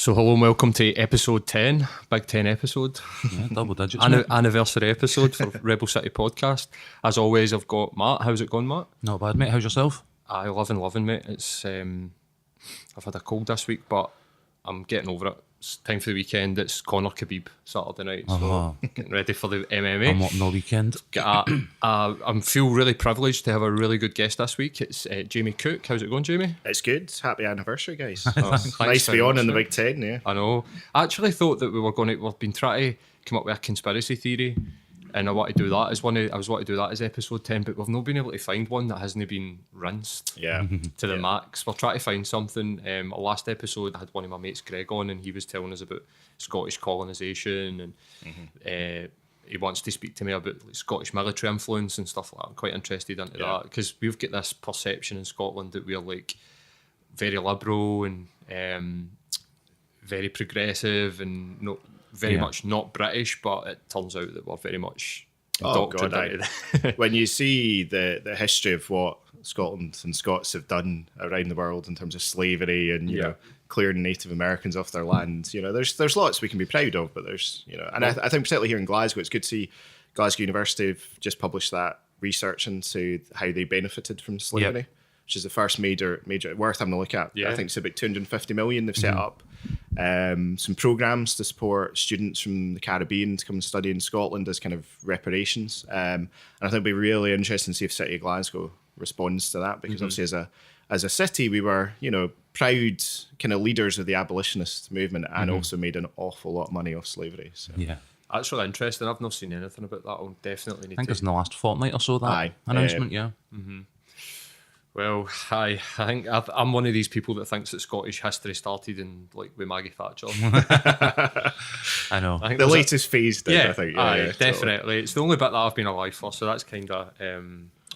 So hello and welcome to episode 10, Big 10 episode. Yeah, double digits. Anniversary episode for Rebel City Podcast. As always, I've got Matt. How's it going, Matt? Not bad, mate. How's yourself? I loving, mate. It's I've had a cold this week, but I'm getting over it. It's time for the weekend. It's Conor Khabib Saturday night, so getting ready for the MMA. I'm up in the weekend. I feel really privileged to have a really good guest this week. It's Jamie Cooke. How's it going, Jamie? It's good. Happy anniversary, guys. Thanks Nice to be very on much, in the mate. Big Ten, yeah. I know. I actually thought that we've been trying to come up with a conspiracy theory, and I want to do that as episode 10, but we've not been able to find one that hasn't been rinsed Yeah. to the max. We're trying to find something. Our last episode, I had one of my mates, Greg, on, and he was telling us about Scottish colonisation, and he wants to speak to me about like, Scottish military influence and stuff like that. I'm quite interested into that, because we've got this perception in Scotland that we're like very liberal and very progressive and not very much not British, but it turns out that we're very much indoctrinated. When you see the history of what Scotland and Scots have done around the world in terms of slavery and you know clearing Native Americans off their land, you know, there's lots we can be proud of, but there's, you know, and I think particularly here in Glasgow, it's good to see Glasgow University have just published that research into how they benefited from slavery. Which is the first major worth having a look at. I think it's about 250 million they've set up. Some programs to support students from the Caribbean to come and study in Scotland as kind of reparations. And I think it'll be really interesting to see if City of Glasgow responds to that, because obviously as a city we were, you know, proud kind of leaders of the abolitionist movement and also made an awful lot of money off slavery. So. Yeah. That's really interesting. I've not seen anything about that. I'll definitely need I think to. it's in the last fortnight or so, that announcement, Well, I think I'm one of these people that thinks that Scottish history started in like with Maggie Thatcher. I know. I think The there's latest phase did, I think. Yeah, definitely. Totally. It's the only bit that I've been alive for, so that's kind of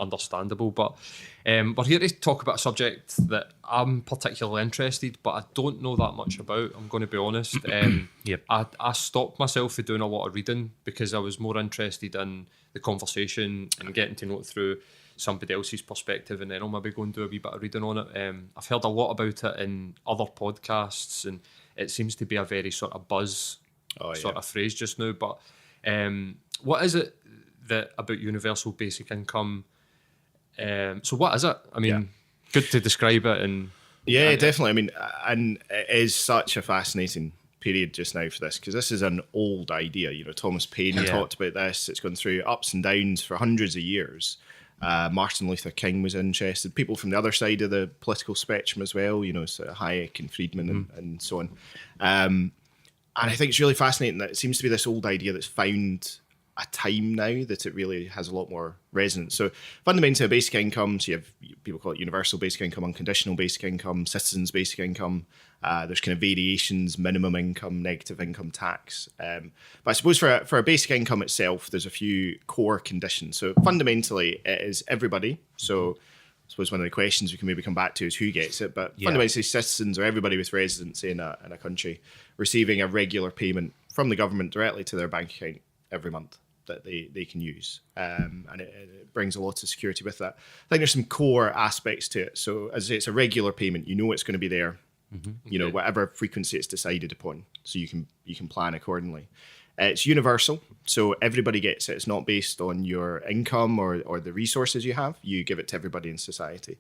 understandable. But we're here to talk about a subject that I'm particularly interested, but I don't know that much about. I'm going to be honest. I stopped myself from doing a lot of reading because I was more interested in the conversation and getting to know it through somebody else's perspective, and then I'll maybe go and do a wee bit of reading on it. I've heard a lot about it in other podcasts, and it seems to be a very sort of buzz sort of phrase just now. But what is it that about universal basic income? So what is it? I mean, good to describe it. And Definitely. I mean, and it is such a fascinating period just now for this, because this is an old idea. You know, Thomas Paine talked about this. It's gone through ups and downs for hundreds of years. Martin Luther King was interested. People from the other side of the political spectrum as well, you know, so Hayek and Friedman and so on. And I think it's really fascinating that it seems to be this old idea that's found a time now that it really has a lot more resonance. So fundamentally, a basic income, so you have, people call it universal basic income, unconditional basic income, citizens basic income. There's kind of variations, minimum income, negative income tax. But I suppose for a basic income itself, there's a few core conditions. So fundamentally, it is everybody. So I suppose one of the questions we can maybe come back to is who gets it. But fundamentally, citizens or everybody with residency in a country receiving a regular payment from the government directly to their bank account every month that they can use. And it brings a lot of security with that. I think there's some core aspects to it. So as I say, it's a regular payment. You know it's going to be there. You know, whatever frequency it's decided upon, so you can plan accordingly. It's universal, so everybody gets it. It's not based on your income or the resources you have. You give it to everybody in society,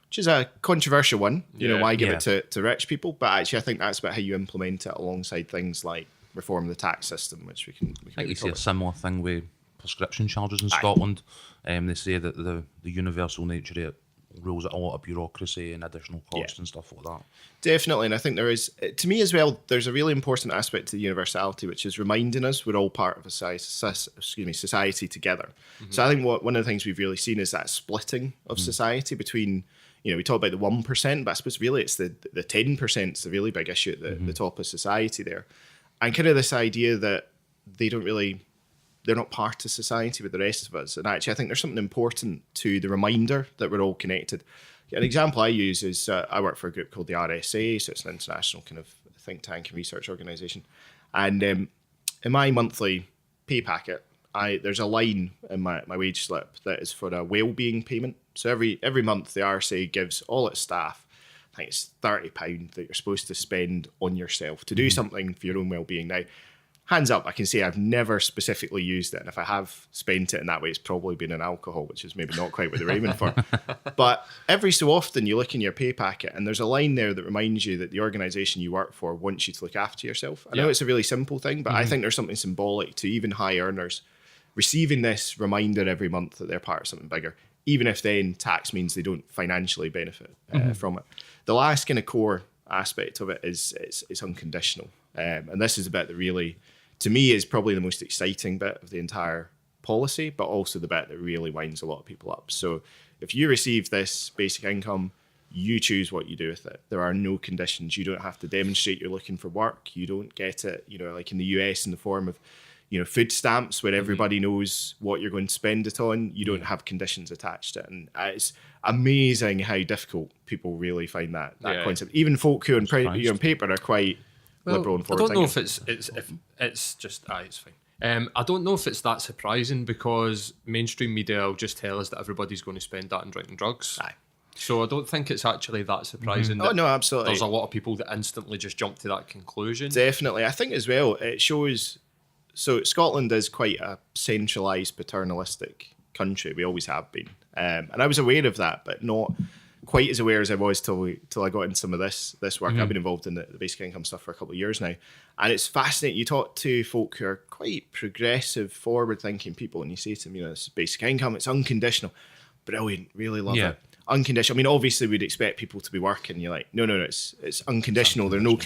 which is a controversial one. You know, why give it to rich people? But actually, I think that's about how you implement it alongside things like reform of the tax system, which we can I think you see a similar thing with prescription charges in Scotland. They say that the universal nature of it rules out a lot of bureaucracy and additional costs and stuff like that. Definitely, and I think there is, to me as well, there's a really important aspect to the universality, which is reminding us we're all part of a society together. So I think one of the things we've really seen is that splitting of society between, you know, we talk about the 1%, but I suppose really it's the 10% is the really big issue at the top of society there. And kind of this idea that they're not part of society with the rest of us. And actually, I think there's something important to the reminder that we're all connected. An example I use is I work for a group called the RSA, so it's an international kind of think tank and research organisation. And in my monthly pay packet, there's a line in my wage slip that is for a wellbeing payment. So every month, the RSA gives all its staff, I I think it's £30 that you're supposed to spend on yourself to do something for your own well-being. Now, hands up, I can say I've never specifically used it. And if I have spent it in that way, it's probably been in alcohol, which is maybe not quite what they're aiming for. But every so often you look in your pay packet and there's a line there that reminds you that the organisation you work for wants you to look after yourself. I know it's a really simple thing, but I think there's something symbolic to even high earners receiving this reminder every month that they're part of something bigger, even if then tax means they don't financially benefit from it. The last kind of core aspect of it is it's unconditional. And this is the bit that really, to me, is probably the most exciting bit of the entire policy, but also the bit that really winds a lot of people up. So if you receive this basic income, you choose what you do with it. There are no conditions. You don't have to demonstrate you're looking for work. You don't get it, like in the US in the form of, food stamps where everybody knows what you're going to spend it on. You don't have conditions attached to it. And it's amazing how difficult people really find that concept. Even folk who on paper are quite liberal and forward thinking. I don't know if it's just it's fine. I don't know if it's that surprising because mainstream media will just tell us that everybody's going to spend that on drinking drugs. Aye. So I don't think it's actually that surprising. Oh, no, absolutely. There's a lot of people that instantly just jump to that conclusion. Definitely. I think as well, it shows... So Scotland is quite a centralised, paternalistic country. We always have been. And I was aware of that, but not quite as aware as I was till I got into some of this work. I've been involved in the basic income stuff for a couple of years now. And it's fascinating. You talk to folk who are quite progressive, forward-thinking people, and you say to them, this basic income, it's unconditional. Brilliant, really love it. Unconditional. I mean, obviously, we'd expect people to be working. You're like, no, it's unconditional. There are no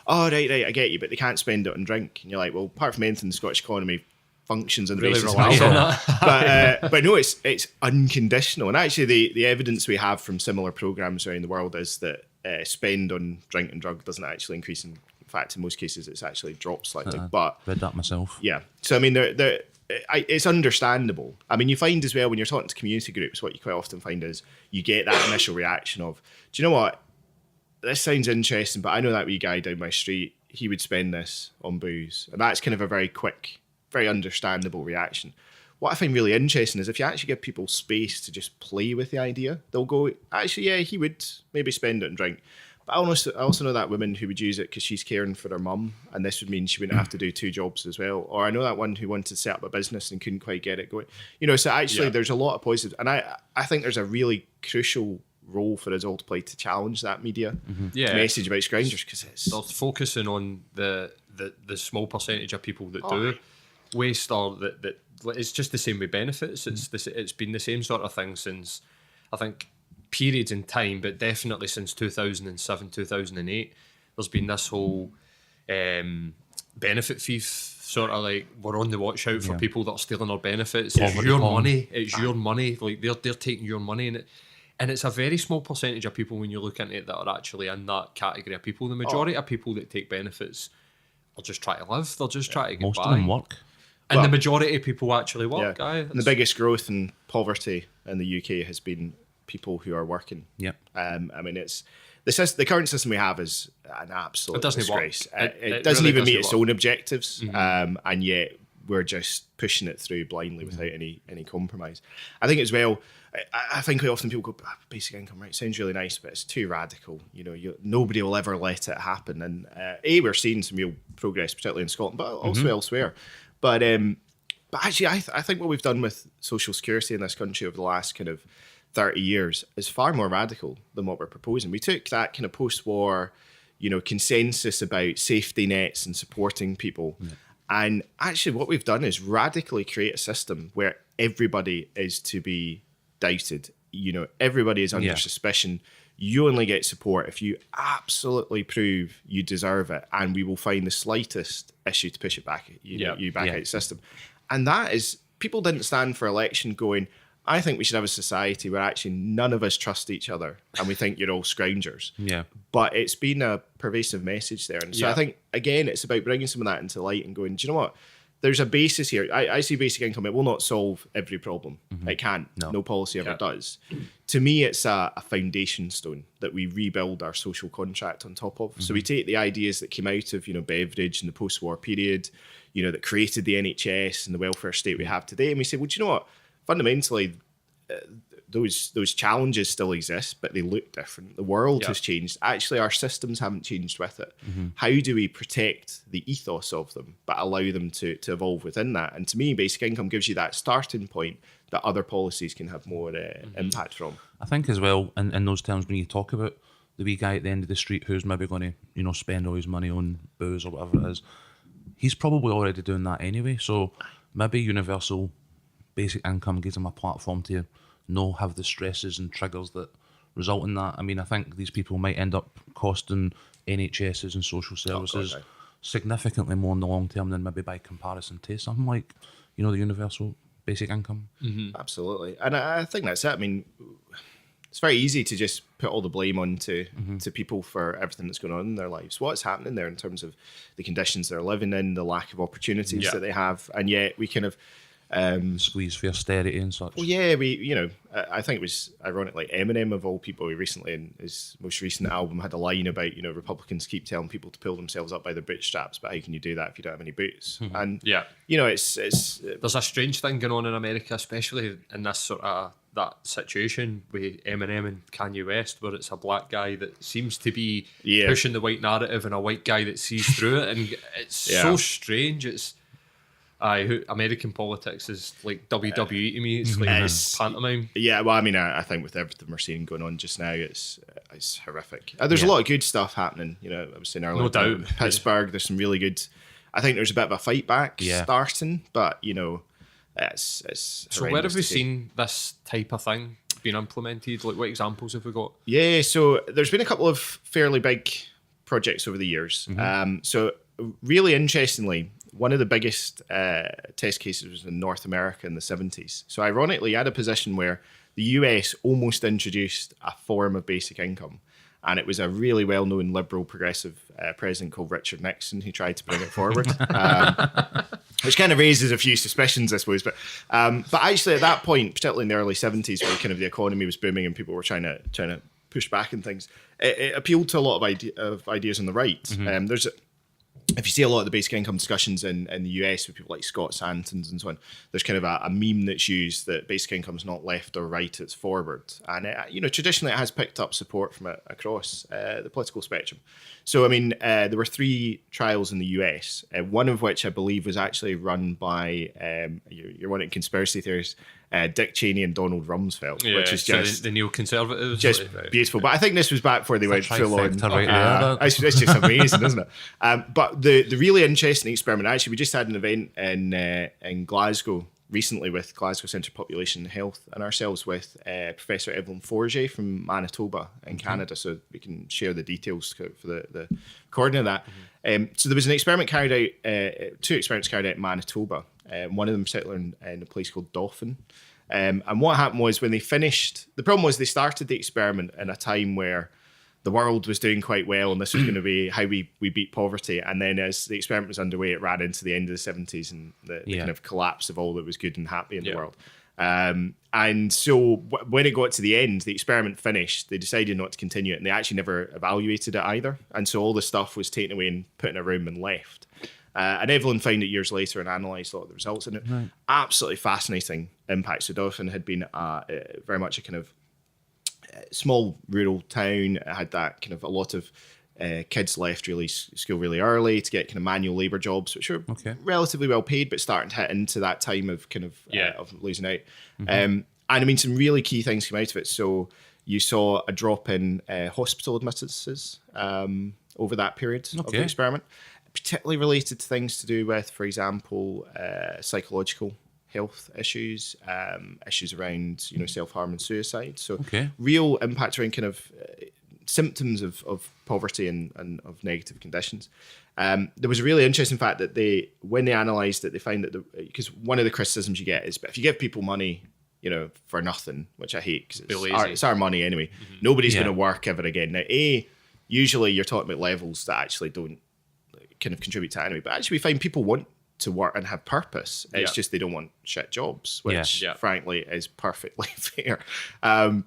Oh, right, I get you, but they can't spend it on drink. And you're like, well, apart from anything, the Scottish economy functions on the basis of alcohol. But no, it's unconditional. And actually, the evidence we have from similar programs around the world is that spend on drink and drug doesn't actually increase. In fact, in most cases, it's actually dropped slightly. But read that myself. Yeah. So I mean, it's understandable. I mean, you find as well when you're talking to community groups, what you quite often find is you get that initial reaction of, do you know what? This sounds interesting, but I know that wee guy down my street, he would spend this on booze. And that's kind of a very quick, very understandable reaction. What I find really interesting is if you actually give people space to just play with the idea, they'll go, actually, yeah, he would maybe spend it on drink. But I also know that woman who would use it because she's caring for her mum, and this would mean she wouldn't have to do 2 jobs as well. Or I know that one who wanted to set up a business and couldn't quite get it going. So actually there's a lot of positives. And I think there's a really crucial role for us all to play to challenge that media message about scroungers, because they're focusing on the small percentage of people that do waste, or that it's just the same with benefits. It's been the same sort of thing since, I think, periods in time, but definitely since 2007, 2008, there's been this whole benefit thief sort of like, we're on the watch out for people that are stealing our benefits. It's your money. It's your money. Like they're taking your money, and it's a very small percentage of people when you look into it that are actually in that category of people. The majority of people that take benefits are just trying to live. They're just trying to get Most by. of them work. And the majority of people actually work. And the biggest growth in poverty in the UK has been people who are working. Yep. I mean, the current system we have is an absolute disgrace. It doesn't really even meet its own objectives, and yet we're just pushing it through blindly without any compromise. I think as well, I think quite often people go, basic income, right? Sounds really nice, but it's too radical. Nobody will ever let it happen. And we're seeing some real progress, particularly in Scotland, but also elsewhere. But actually, I think what we've done with social security in this country over the last kind of 30 years is far more radical than what we're proposing. We took that kind of post-war, consensus about safety nets and supporting people. Yeah. And actually what we've done is radically create a system where everybody is to be doubted. Everybody is under suspicion. You only get support if you absolutely prove you deserve it, and we will find the slightest issue to push it back, you back out the system. And that is, people didn't stand for election going, I think we should have a society where actually none of us trust each other and we think you're all scroungers. Yeah. But it's been a pervasive message there. And so I think, again, it's about bringing some of that into light and going, do you know what? There's a basis here. I see basic income. It will not solve every problem. It can't. No policy ever does. To me, it's a foundation stone that we rebuild our social contract on top of. So we take the ideas that came out of, Beveridge and the post-war period, that created the NHS and the welfare state we have today. And we say, well, do you know what? Fundamentally, those challenges still exist, but they look different. The world has changed. Actually, our systems haven't changed with it. How do we protect the ethos of them, but allow them to evolve within that? And to me, basic income gives you that starting point that other policies can have more impact from. I think as well, in those terms, when you talk about the wee guy at the end of the street who's maybe going to, spend all his money on booze or whatever it is, he's probably already doing that anyway. So maybe universal basic income gives him a platform to have the stresses and triggers that result in that. I mean, I think these people might end up costing NHSs and social services significantly more in the long term than maybe by comparison to something like, the universal basic income. Absolutely. And I think that's it. I mean, it's very easy to just put all the blame on to people for everything that's going on in their lives. What's happening there in terms of the conditions they're living in, the lack of opportunities that they have, and yet we kind of squeeze for austerity and such. Well, yeah, I think it was ironically Eminem of all people. He recently, in his most recent album, had a line about Republicans keep telling people to pull themselves up by their bootstraps, but how can you do that if you don't have any boots? And it's there's a strange thing going on in America, especially in this sort of that situation with Eminem and Kanye West, where it's a black guy that seems to be pushing the white narrative and a white guy that sees through it, and it's so strange. It's American politics is like WWE to me. It's like pantomime. Yeah, well, I mean, I think with everything we're seeing going on just now, it's horrific. There's a lot of good stuff happening. I was saying earlier, no doubt. Pittsburgh, there's some really good. I think there's a bit of a fight back starting, but it's. So where have we seen this type of thing being implemented? Like, what examples have we got? Yeah, so there's been a couple of fairly big projects over the years. So really interestingly, one of the biggest test cases was in North America in the 70s. So ironically, you had a position where the US almost introduced a form of basic income. And it was a really well-known liberal progressive president called Richard Nixon who tried to bring it forward, which kind of raises a few suspicions, I suppose. But actually, at that point, particularly in the early 70s, where kind of the economy was booming and people were trying to push back and things, it appealed to a lot of ideas on the right. If you see a lot of the basic income discussions in the US with people like Scott Santons and so on, there's kind of a meme that's used that basic income is not left or right, it's forward. And, traditionally it has picked up support from across the political spectrum. So, I mean, there were 3 trials in the US, one of which I believe was actually run by, you're one in conspiracy theories, Dick Cheney and Donald Rumsfeld, which is just the neoconservatives, just beautiful. But I think this was back before they went full on. It's just amazing, isn't it? But the really interesting experiment, actually, we just had an event in Glasgow recently with Glasgow Centre for Population and Health and ourselves with Professor Evelyn Forget from Manitoba in Canada, so we can share the details for the recording of that. So there was an experiment carried out, 2 experiments carried out in Manitoba, one of them in particular in a place called Dauphin. And what happened was when they finished, the problem was they started the experiment in a time where the world was doing quite well and this was going to be how we beat poverty. And then as the experiment was underway, it ran into the end of the 70s and the kind of collapse of all that was good and happy in the world. And so when it got to the end, the experiment finished, they decided not to continue it and they actually never evaluated it either. And so all the stuff was taken away and put in a room and left. And Evelyn found it years later and analysed a lot of the results in it. Right. Absolutely fascinating impact. So Dauphin had been very much a kind of small rural town. It had that kind of a lot of kids left school really early to get kind of manual labour jobs, which are relatively well paid, but starting to hit into that time of kind of losing out. And I mean, some really key things came out of it. So you saw a drop in hospital admittances over that period of the experiment, particularly related to things to do with, for example, psychological health issues, issues around self-harm and suicide. So real impact around kind of symptoms of poverty and of negative conditions. There was a really interesting fact that when they analysed it, they found that because one of the criticisms you get is, but if you give people money, for nothing, which I hate because it's our money anyway, nobody's going to work ever again. Now, usually you're talking about levels that actually don't kind of contribute to it anyway, but actually we find people want to work and have purpose. It's just they don't want shit jobs, which frankly is perfectly fair. And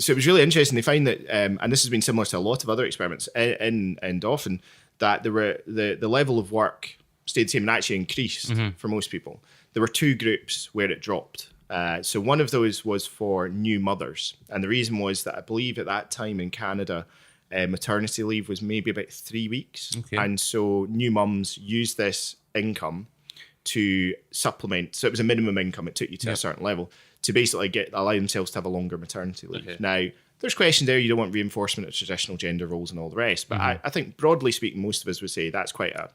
so it was really interesting. They found that, and this has been similar to a lot of other experiments in Dauphin, that the level of work stayed the same and actually increased for most people. There were 2 groups where it dropped. So one of those was for new mothers. And the reason was that I believe at that time in Canada, maternity leave was maybe about 3 weeks. Okay. And so new mums used this income to supplement. So it was a minimum income. It took you to a certain level to basically allow themselves to have a longer maternity leave. Okay. Now, there's questions there. You don't want reinforcement of traditional gender roles and all the rest. But I think broadly speaking, most of us would say that's quite a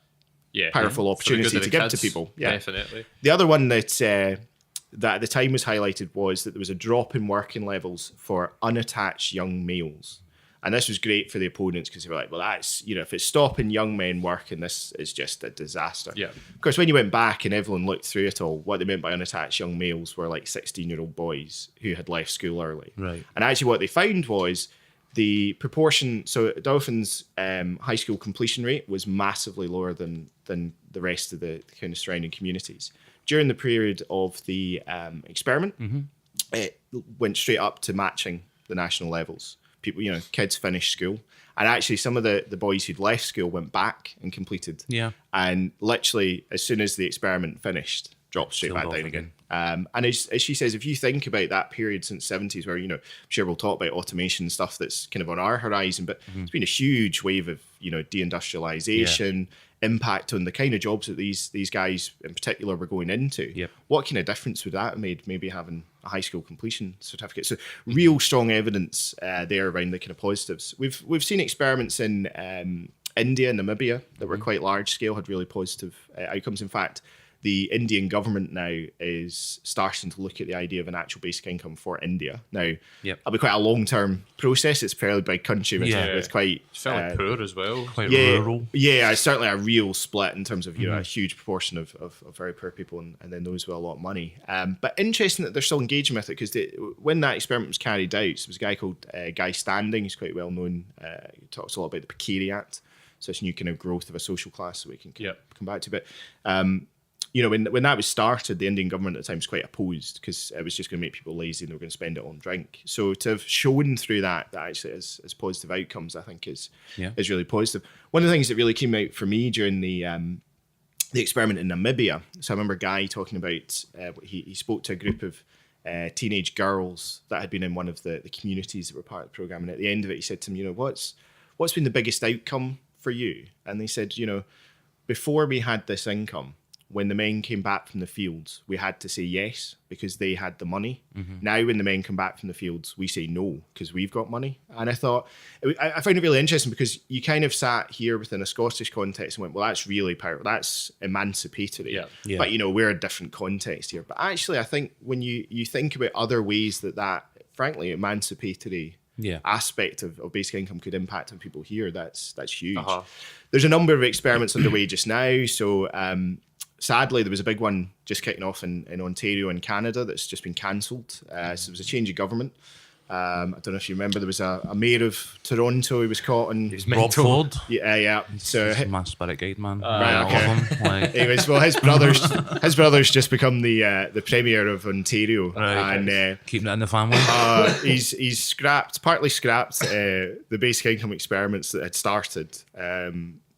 powerful opportunity to give to people. Yeah, definitely. The other one that at the time was highlighted was that there was a drop in working levels for unattached young males. And this was great for the opponents because they were like, well, that's, if it's stopping young men working, this is just a disaster. Yeah. Of course, when you went back and everyone looked through it all, what they meant by unattached young males were like 16-year-old boys who had left school early. Right. And actually what they found was the proportion, so Dolphin's high school completion rate was massively lower than the rest of the kind of surrounding communities. During the period of the experiment, it went straight up to matching the national levels. People, kids finished school. And actually some of the boys who'd left school went back and completed. Yeah. And literally as soon as the experiment finished, dropped straight back down again. And as she says, if you think about that period since 70s where, I'm sure we'll talk about automation and stuff that's kind of on our horizon, but it's been a huge wave of, deindustrialization, impact on the kind of jobs that these guys in particular were going into. Yep. What kind of difference would that have made, maybe having a high school completion certificate? So real strong evidence there around the kind of positives. We've seen experiments in India and Namibia that were quite large scale, had really positive outcomes. In fact, the Indian government now is starting to look at the idea of an actual basic income for India. Now, it'll be quite a long-term process. It's a fairly big country with quite... It's fairly poor as well. Quite rural. Yeah, it's certainly a real split in terms of, a huge proportion of very poor people and then those with a lot of money. But interesting that they're still engaging with it because when that experiment was carried out, there was a guy called Guy Standing, who's quite well known. He talks a lot about the Precariat, so this new kind of growth of a social class that we can come back to. But... when that was started, the Indian government at the time was quite opposed because it was just going to make people lazy and they were going to spend it on drink. So to have shown through that actually is positive outcomes, I think is really positive. One of the things that really came out for me during the experiment in Namibia, so I remember Guy talking about, he spoke to a group of teenage girls that had been in one of the communities that were part of the programme. And at the end of it, he said to them, what's been the biggest outcome for you? And they said, before we had this income, when the men came back from the fields, we had to say yes because they had the money. Now when the men come back from the fields, we say no because we've got money. And I thought, I found it really interesting because you kind of sat here within a Scottish context and went, well, that's really powerful. That's emancipatory. Yeah. But, we're a different context here. But actually, I think when you think about other ways that frankly, emancipatory aspect of basic income could impact on people here, that's huge. There's a number of experiments underway just now. So, sadly, there was a big one just kicking off in Ontario and Canada that's just been cancelled. So there was a change of government. I don't know if you remember, there was a mayor of Toronto who was caught on... Rob Ford. Yeah. So he's my spirit guide, man. Right, okay. Anyways, well, his brother's just become the premier of Ontario. Right. And keeping it in the family. He's partly scrapped the basic income experiments that had started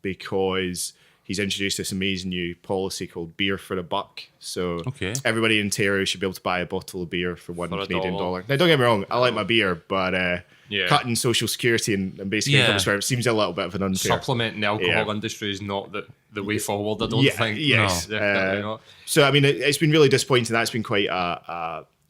because... he's introduced this amazing new policy called beer for a buck. So everybody in Ontario should be able to buy a bottle of beer for $1 Canadian dollar. Now, don't get me wrong, I like my beer, but cutting social security and basic income experiment seems a little bit of an unfair. Supplementing the alcohol industry is not the way forward, I don't think. Yes. No, definitely not. So, I mean, it's been really disappointing. That's been quite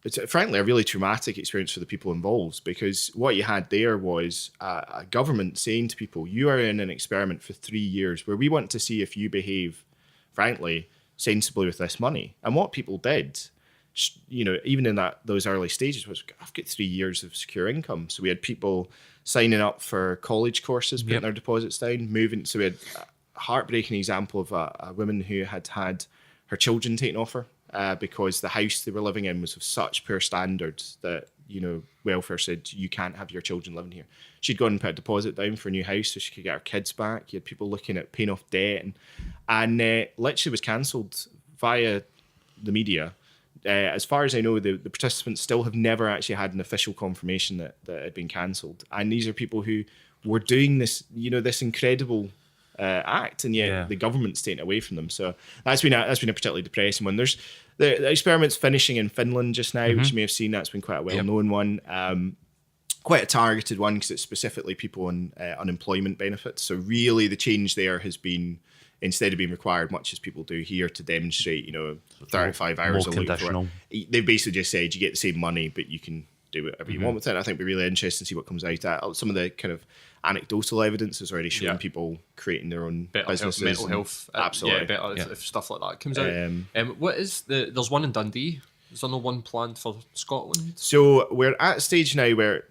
it's frankly a really traumatic experience for the people involved because what you had there was a government saying to people, you are in an experiment for 3 years where we want to see if you behave, frankly, sensibly with this money. And what people did, even in those early stages was, I've got 3 years of secure income. So we had people signing up for college courses, putting their deposits down, moving. So we had a heartbreaking example of a woman who had her children taken off her. Because the house they were living in was of such poor standards that, welfare said, you can't have your children living here. She'd gone and put a deposit down for a new house so she could get her kids back. You had people looking at paying off debt and literally was cancelled via the media. As far as I know, the participants still have never actually had an official confirmation that it had been cancelled. And these are people who were doing this, this incredible act, and yet the government's taken it away from them. So that's been a particularly depressing one. There's the experiment's finishing in Finland just now, which you may have seen. That's been quite a well-known one. Quite a targeted one because it's specifically people on unemployment benefits. So really the change there has been, instead of being required, much as people do here, to demonstrate, 35 hours a week. They've basically just said you get the same money, but you can do whatever you want with it. I think it'll be really interesting to see what comes out of that. Some of the kind of anecdotal evidence is already showing people creating their own businesses. Mental health. Absolutely. If stuff like that comes out. What is there's one in Dundee. Is there no one planned for Scotland? So we're at a stage now where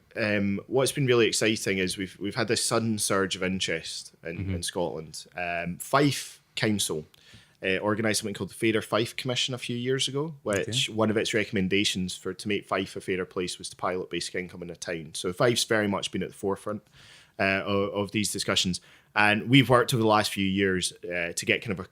what's been really exciting is we've had this sudden surge of interest in Scotland. Fife Council organised something called the Fairer Fife Commission a few years ago, which one of its recommendations to make Fife a fairer place was to pilot basic income in a town. So Fife's very much been at the forefront of these discussions. And we've worked over the last few years to get kind of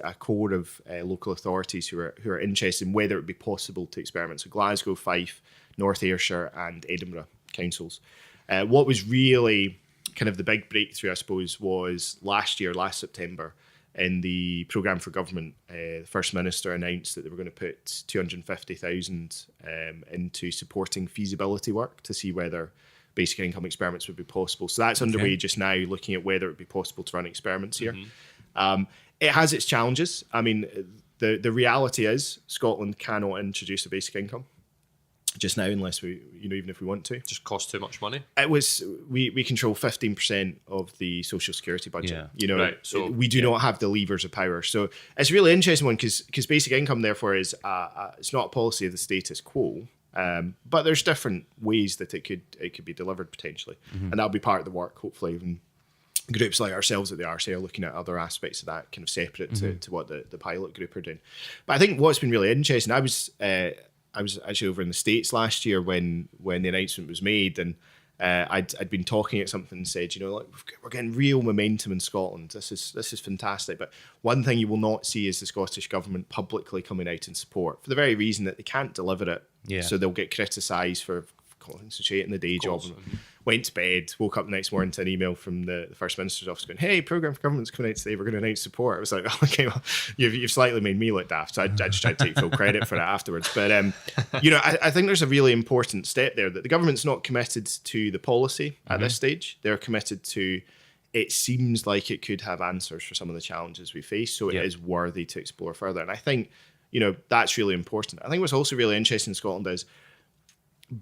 a core of local authorities who are interested in whether it would be possible to experiment. So Glasgow, Fife, North Ayrshire and Edinburgh councils. What was really kind of the big breakthrough, I suppose, was last September, in the programme for government. The First Minister announced that they were going to put 250,000 into supporting feasibility work to see whether basic income experiments would be possible. So that's underway just now, looking at whether it would be possible to run experiments here. It has its challenges. I mean, the reality is Scotland cannot introduce a basic income just now unless we, even if we want to. It just costs too much money. It was, we control 15% of the social security budget. Right. So we do not have the levers of power. So it's a really interesting one because basic income, therefore, is it's not a policy of the status quo. But there's different ways that it could be delivered potentially, and that'll be part of the work. Hopefully, when groups like ourselves at the RSA are looking at other aspects of that, kind of separate to what the pilot group are doing. But I think what's been really interesting, I was actually over in the States last year when the announcement was made, and I'd been talking at something and said, we're getting real momentum in Scotland. This is fantastic. But one thing you will not see is the Scottish government publicly coming out in support, for the very reason that they can't deliver it. So they'll get criticised for concentrating the day job. Went to bed, woke up the next morning to an email from the First Minister's office going, "Hey, programme for government's coming out today. We're going to announce support." I was like, "Okay, well, you've slightly made me look daft." So I just tried to take full credit for it afterwards. But I think there's a really important step there, that the government's not committed to the policy at this stage. They're committed to, it seems like it could have answers for some of the challenges we face. So it is worthy to explore further. And I think that's really important. I think what's also really interesting in Scotland is,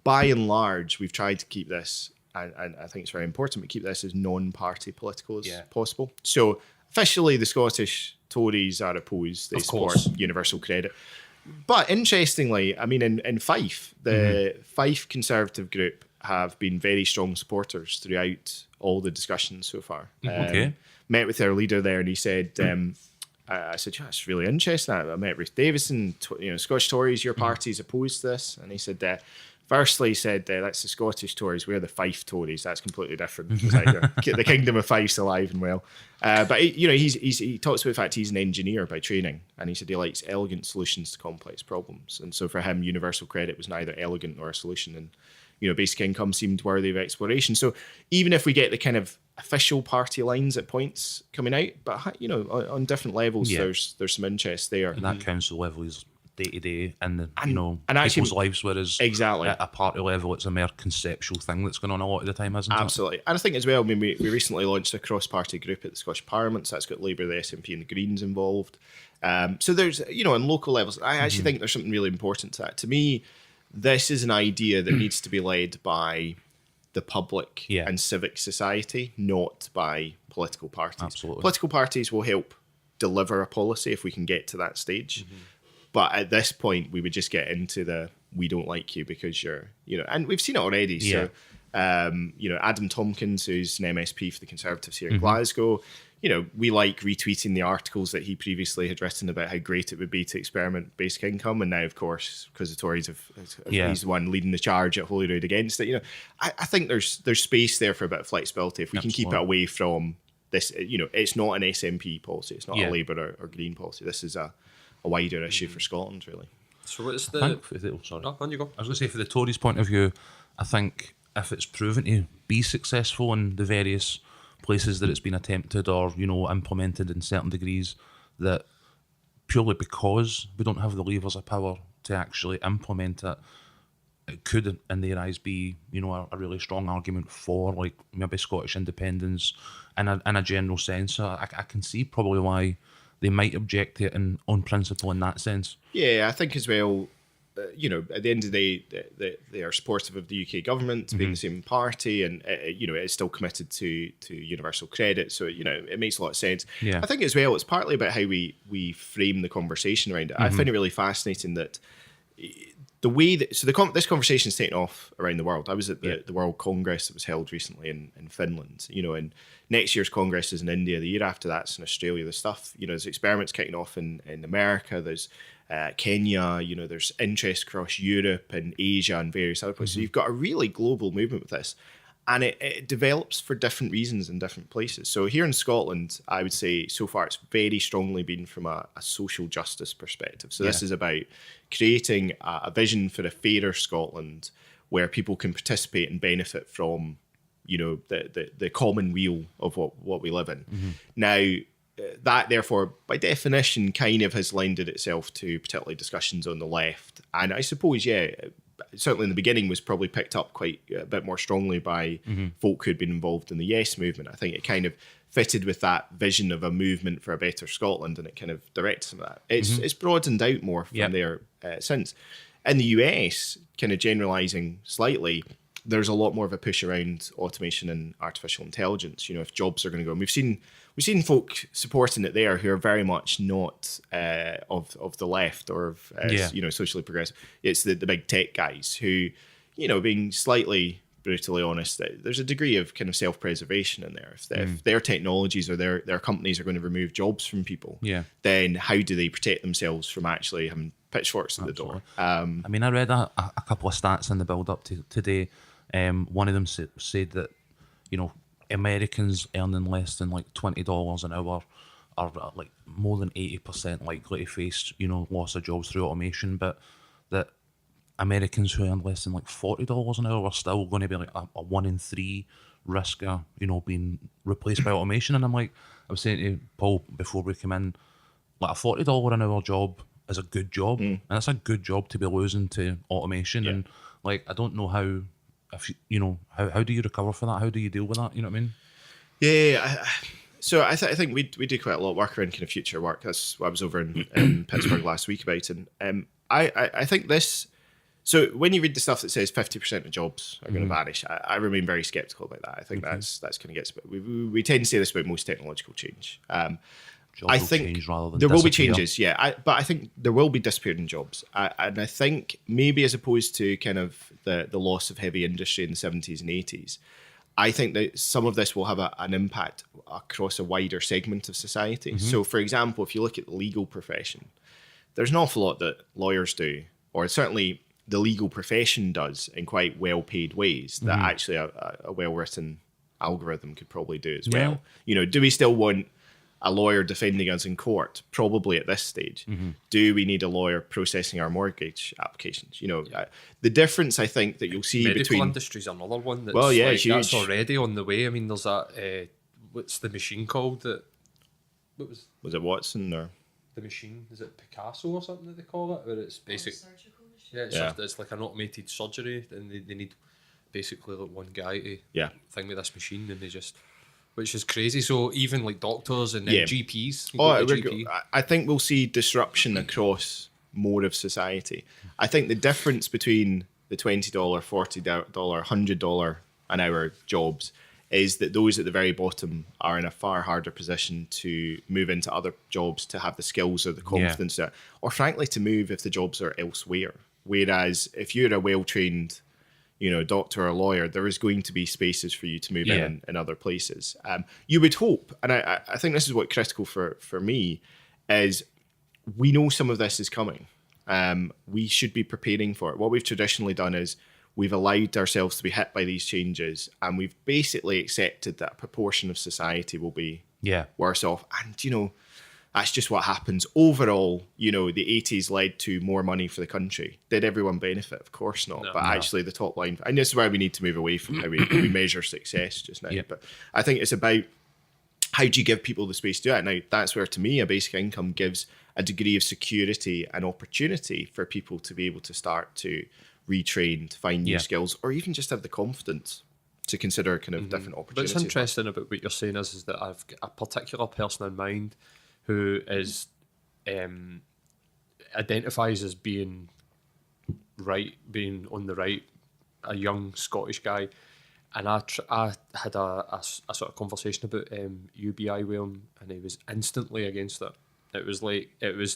by and large, we've tried to keep this, and I think it's very important, we keep this as non-party political as possible. So officially, the Scottish Tories are opposed. They support universal credit. But interestingly, I mean, in Fife, the Fife Conservative group have been very strong supporters throughout all the discussions so far. Met with their leader there, and he said, I said, it's really interesting. I met Ruth Davison, Scottish Tories, your party's opposed to this. And he said, firstly, he said, that's the Scottish Tories, we're the Fife Tories. That's completely different. It's like, the Kingdom of Fife's alive and well. But he talks about the fact he's an engineer by training, and he said he likes elegant solutions to complex problems. And so for him, universal credit was neither elegant nor a solution, and basic income seemed worthy of exploration. So even if we get the kind of official party lines at points coming out, but on different levels, there's some interest there. And that council level is day to day in people's actually, lives, whereas exactly at a party level, it's a mere conceptual thing that's going on a lot of the time, isn't it? Absolutely. And I think as well, I mean, we recently launched a cross-party group at the Scottish Parliament, so that's got Labour, the SNP and the Greens involved. So there's, on local levels, I actually think there's something really important to that. To me, this is an idea that needs to be led by the public and civic society, not by political parties. Absolutely. Political parties will help deliver a policy if we can get to that stage. But at this point, we would just get into we don't like you because you're, and we've seen it already. So, Adam Tompkins, who's an MSP for the Conservatives here in Glasgow, we like retweeting the articles that he previously had written about how great it would be to experiment basic income. And now, of course, because the Tories he's the one leading the charge at Holyrood against it. I think there's space there for a bit of flexibility. If we can keep it away from this, it's not an SNP policy. It's not a Labour or Green policy. This is a wider issue for Scotland, really. So what's the... on you go. I was going to say, for the Tories' point of view, I think if it's proven to be successful in the various places that it's been attempted or, implemented in certain degrees, that purely because we don't have the levers of power to actually implement it. It could, in their eyes, be a really strong argument for like maybe Scottish independence in a general sense. So I can see probably why they might object to it on principle in that sense. Yeah, I think as well. At the end of the day, they are supportive of the UK government being the same party, and it's still committed to universal credit. So it makes a lot of sense. Yeah. I think as well, it's partly about how we frame the conversation around it. I find it really fascinating that the way that this conversation is taken off around the world. I was at the World Congress that was held recently in Finland. And next year's Congress is in India. The year after that's in Australia. There's stuff. There's experiments kicking off in America. There's Kenya, there's interest across Europe and Asia and various other places. So you've got a really global movement with this, and it develops for different reasons in different places. So here in Scotland, I would say so far it's very strongly been from a social justice perspective. So this is about creating a vision for a fairer Scotland where people can participate and benefit from, the common weal of what we live in. Now, that, therefore, by definition, kind of has lended itself to particularly discussions on the left. And I suppose, certainly in the beginning was probably picked up quite a bit more strongly by folk who'd been involved in the Yes movement. I think it kind of fitted with that vision of a movement for a better Scotland, and it kind of directed some of that. It's broadened out more from there since. In the US, kind of generalising slightly, there's a lot more of a push around automation and artificial intelligence. If jobs are going to go, and we've seen folk supporting it there who are very much not of the left or of socially progressive. It's the big tech guys who, being slightly brutally honest, there's a degree of kind of self-preservation in there. If their technologies or their companies are going to remove jobs from people, then how do they protect themselves from actually having pitchforks at the door? I read a couple of stats in the build-up to today. One of them said that, Americans earning less than like $20 an hour are like more than 80% likely to face, loss of jobs through automation, but that Americans who earn less than like $40 an hour are still going to be like a 1 in 3 risk of, being replaced by automation. And I was saying to Paul before we come in, like a $40 an hour job is a good job, and it's a good job to be losing to automation. And like, I don't know how. If how do you recover for that? How do you deal with that? You know what I mean? Yeah. So I think we do quite a lot of work around kind of future work. That's what I was over in Pittsburgh last week about. And I think this. So when you read the stuff that says 50% of jobs are going to vanish, I remain very skeptical about that. I think that's kind of gets. We tend to say this about most technological change. I think there will be changes, but I think there will be disappearing jobs. And I think maybe as opposed to kind of the loss of heavy industry in the 70s and 80s, I think that some of this will have an impact across a wider segment of society. So, for example, if you look at the legal profession, there's an awful lot that lawyers do, or certainly the legal profession does in quite well-paid ways that actually a well-written algorithm could probably do as well. Do we still want a lawyer defending us in court? Probably at this stage. Do we need a lawyer processing our mortgage applications? The difference I think that you'll see medical industry's another one that's huge. That's already on the way. I mean, there's that what's the machine called that? Was it Watson or the machine? Is it Picasso or something that they call it? Where it's basic. It's like an automated surgery, and they need basically like one guy to thing with this machine, and they just. Which is crazy. So even like doctors and GPs. I think we'll see disruption across more of society. I think the difference between the $20, $40, $100 an hour jobs is that those at the very bottom are in a far harder position to move into other jobs, to have the skills or the confidence, or frankly to move if the jobs are elsewhere. Whereas if you're a well-trained doctor or lawyer, there is going to be spaces for you to move in other places. You would hope, and I think this is what's critical for me, is we know some of this is coming. We should be preparing for it. What we've traditionally done is we've allowed ourselves to be hit by these changes, and we've basically accepted that a proportion of society will be worse off. And, that's just what happens. Overall, the 80s led to more money for the country. Did everyone benefit? Of course not. Actually, the top line, and this is why we need to move away from how we measure success just now. But I think it's about how do you give people the space to do it? Now, that's where, to me, a basic income gives a degree of security and opportunity for people to be able to start to retrain, to find new skills, or even just have the confidence to consider kind of different opportunities. But it's interesting about what you're saying is that I've got a particular person in mind who is identifies as being on the right, a young Scottish guy, and I had a sort of conversation about UBI with him, and he was instantly against it. It was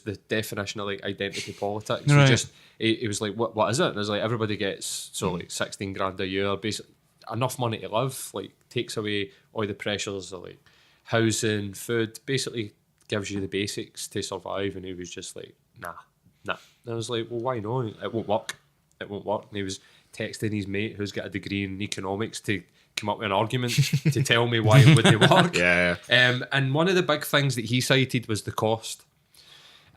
the definition of like identity politics. Right. He was like, what is it? And it was like, everybody gets like 16 grand a year, basically enough money to live, like takes away all the pressures of like housing, food, basically gives you the basics to survive. And he was just like, nah. And I was like, well, why not? It won't work. And he was texting his mate who's got a degree in economics to come up with an argument to tell me why it wouldn't work. And one of the big things that he cited was the cost.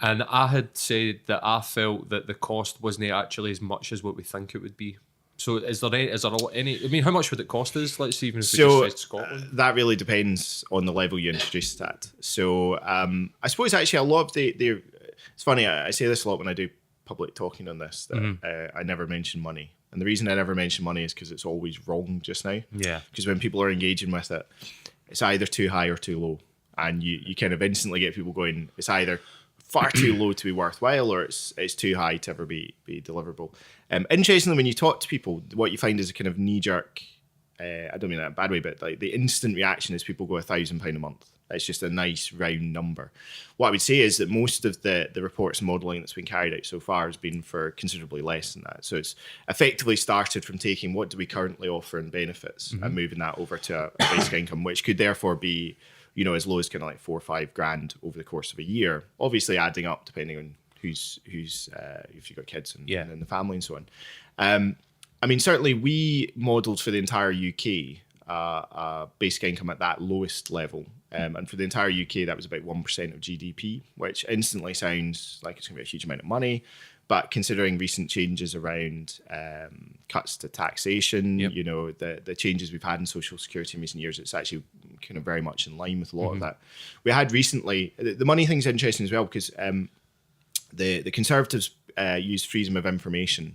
And I had said that I felt that the cost wasn't actually as much as what we think it would be. So is there any I mean, how much would it cost us? Let's see, even if we just said Scotland. That really depends on the level you introduced it at. So I suppose actually a lot of the it's funny, I say this a lot when I do public talking on this, that I never mention money. And the reason I never mention money is because it's always wrong just now. Yeah. Because when people are engaging with it, it's either too high or too low. And you kind of instantly get people going, it's either far too low to be worthwhile, or it's too high to ever be deliverable. Interestingly, when you talk to people, what you find is a kind of knee-jerk, I don't mean that in a bad way, but like the instant reaction is people go £1,000 a month. It's just a nice round number. What I would say is that most of the reports and modelling that's been carried out so far has been for considerably less than that. So it's effectively started from taking what do we currently offer in benefits and moving that over to a basic income, which could therefore be, as low as kind of like 4 or 5 grand over the course of a year. Obviously adding up depending on who's if you've got kids and in the family and so on. I mean, certainly we modelled for the entire UK basic income at that lowest level. And for the entire UK, that was about 1% of GDP, which instantly sounds like it's going to be a huge amount of money. But considering recent changes around cuts to taxation, the changes we've had in social security in recent years, it's actually kind of very much in line with a lot of that. We had recently, the money thing's interesting as well, because the Conservatives used freedom of information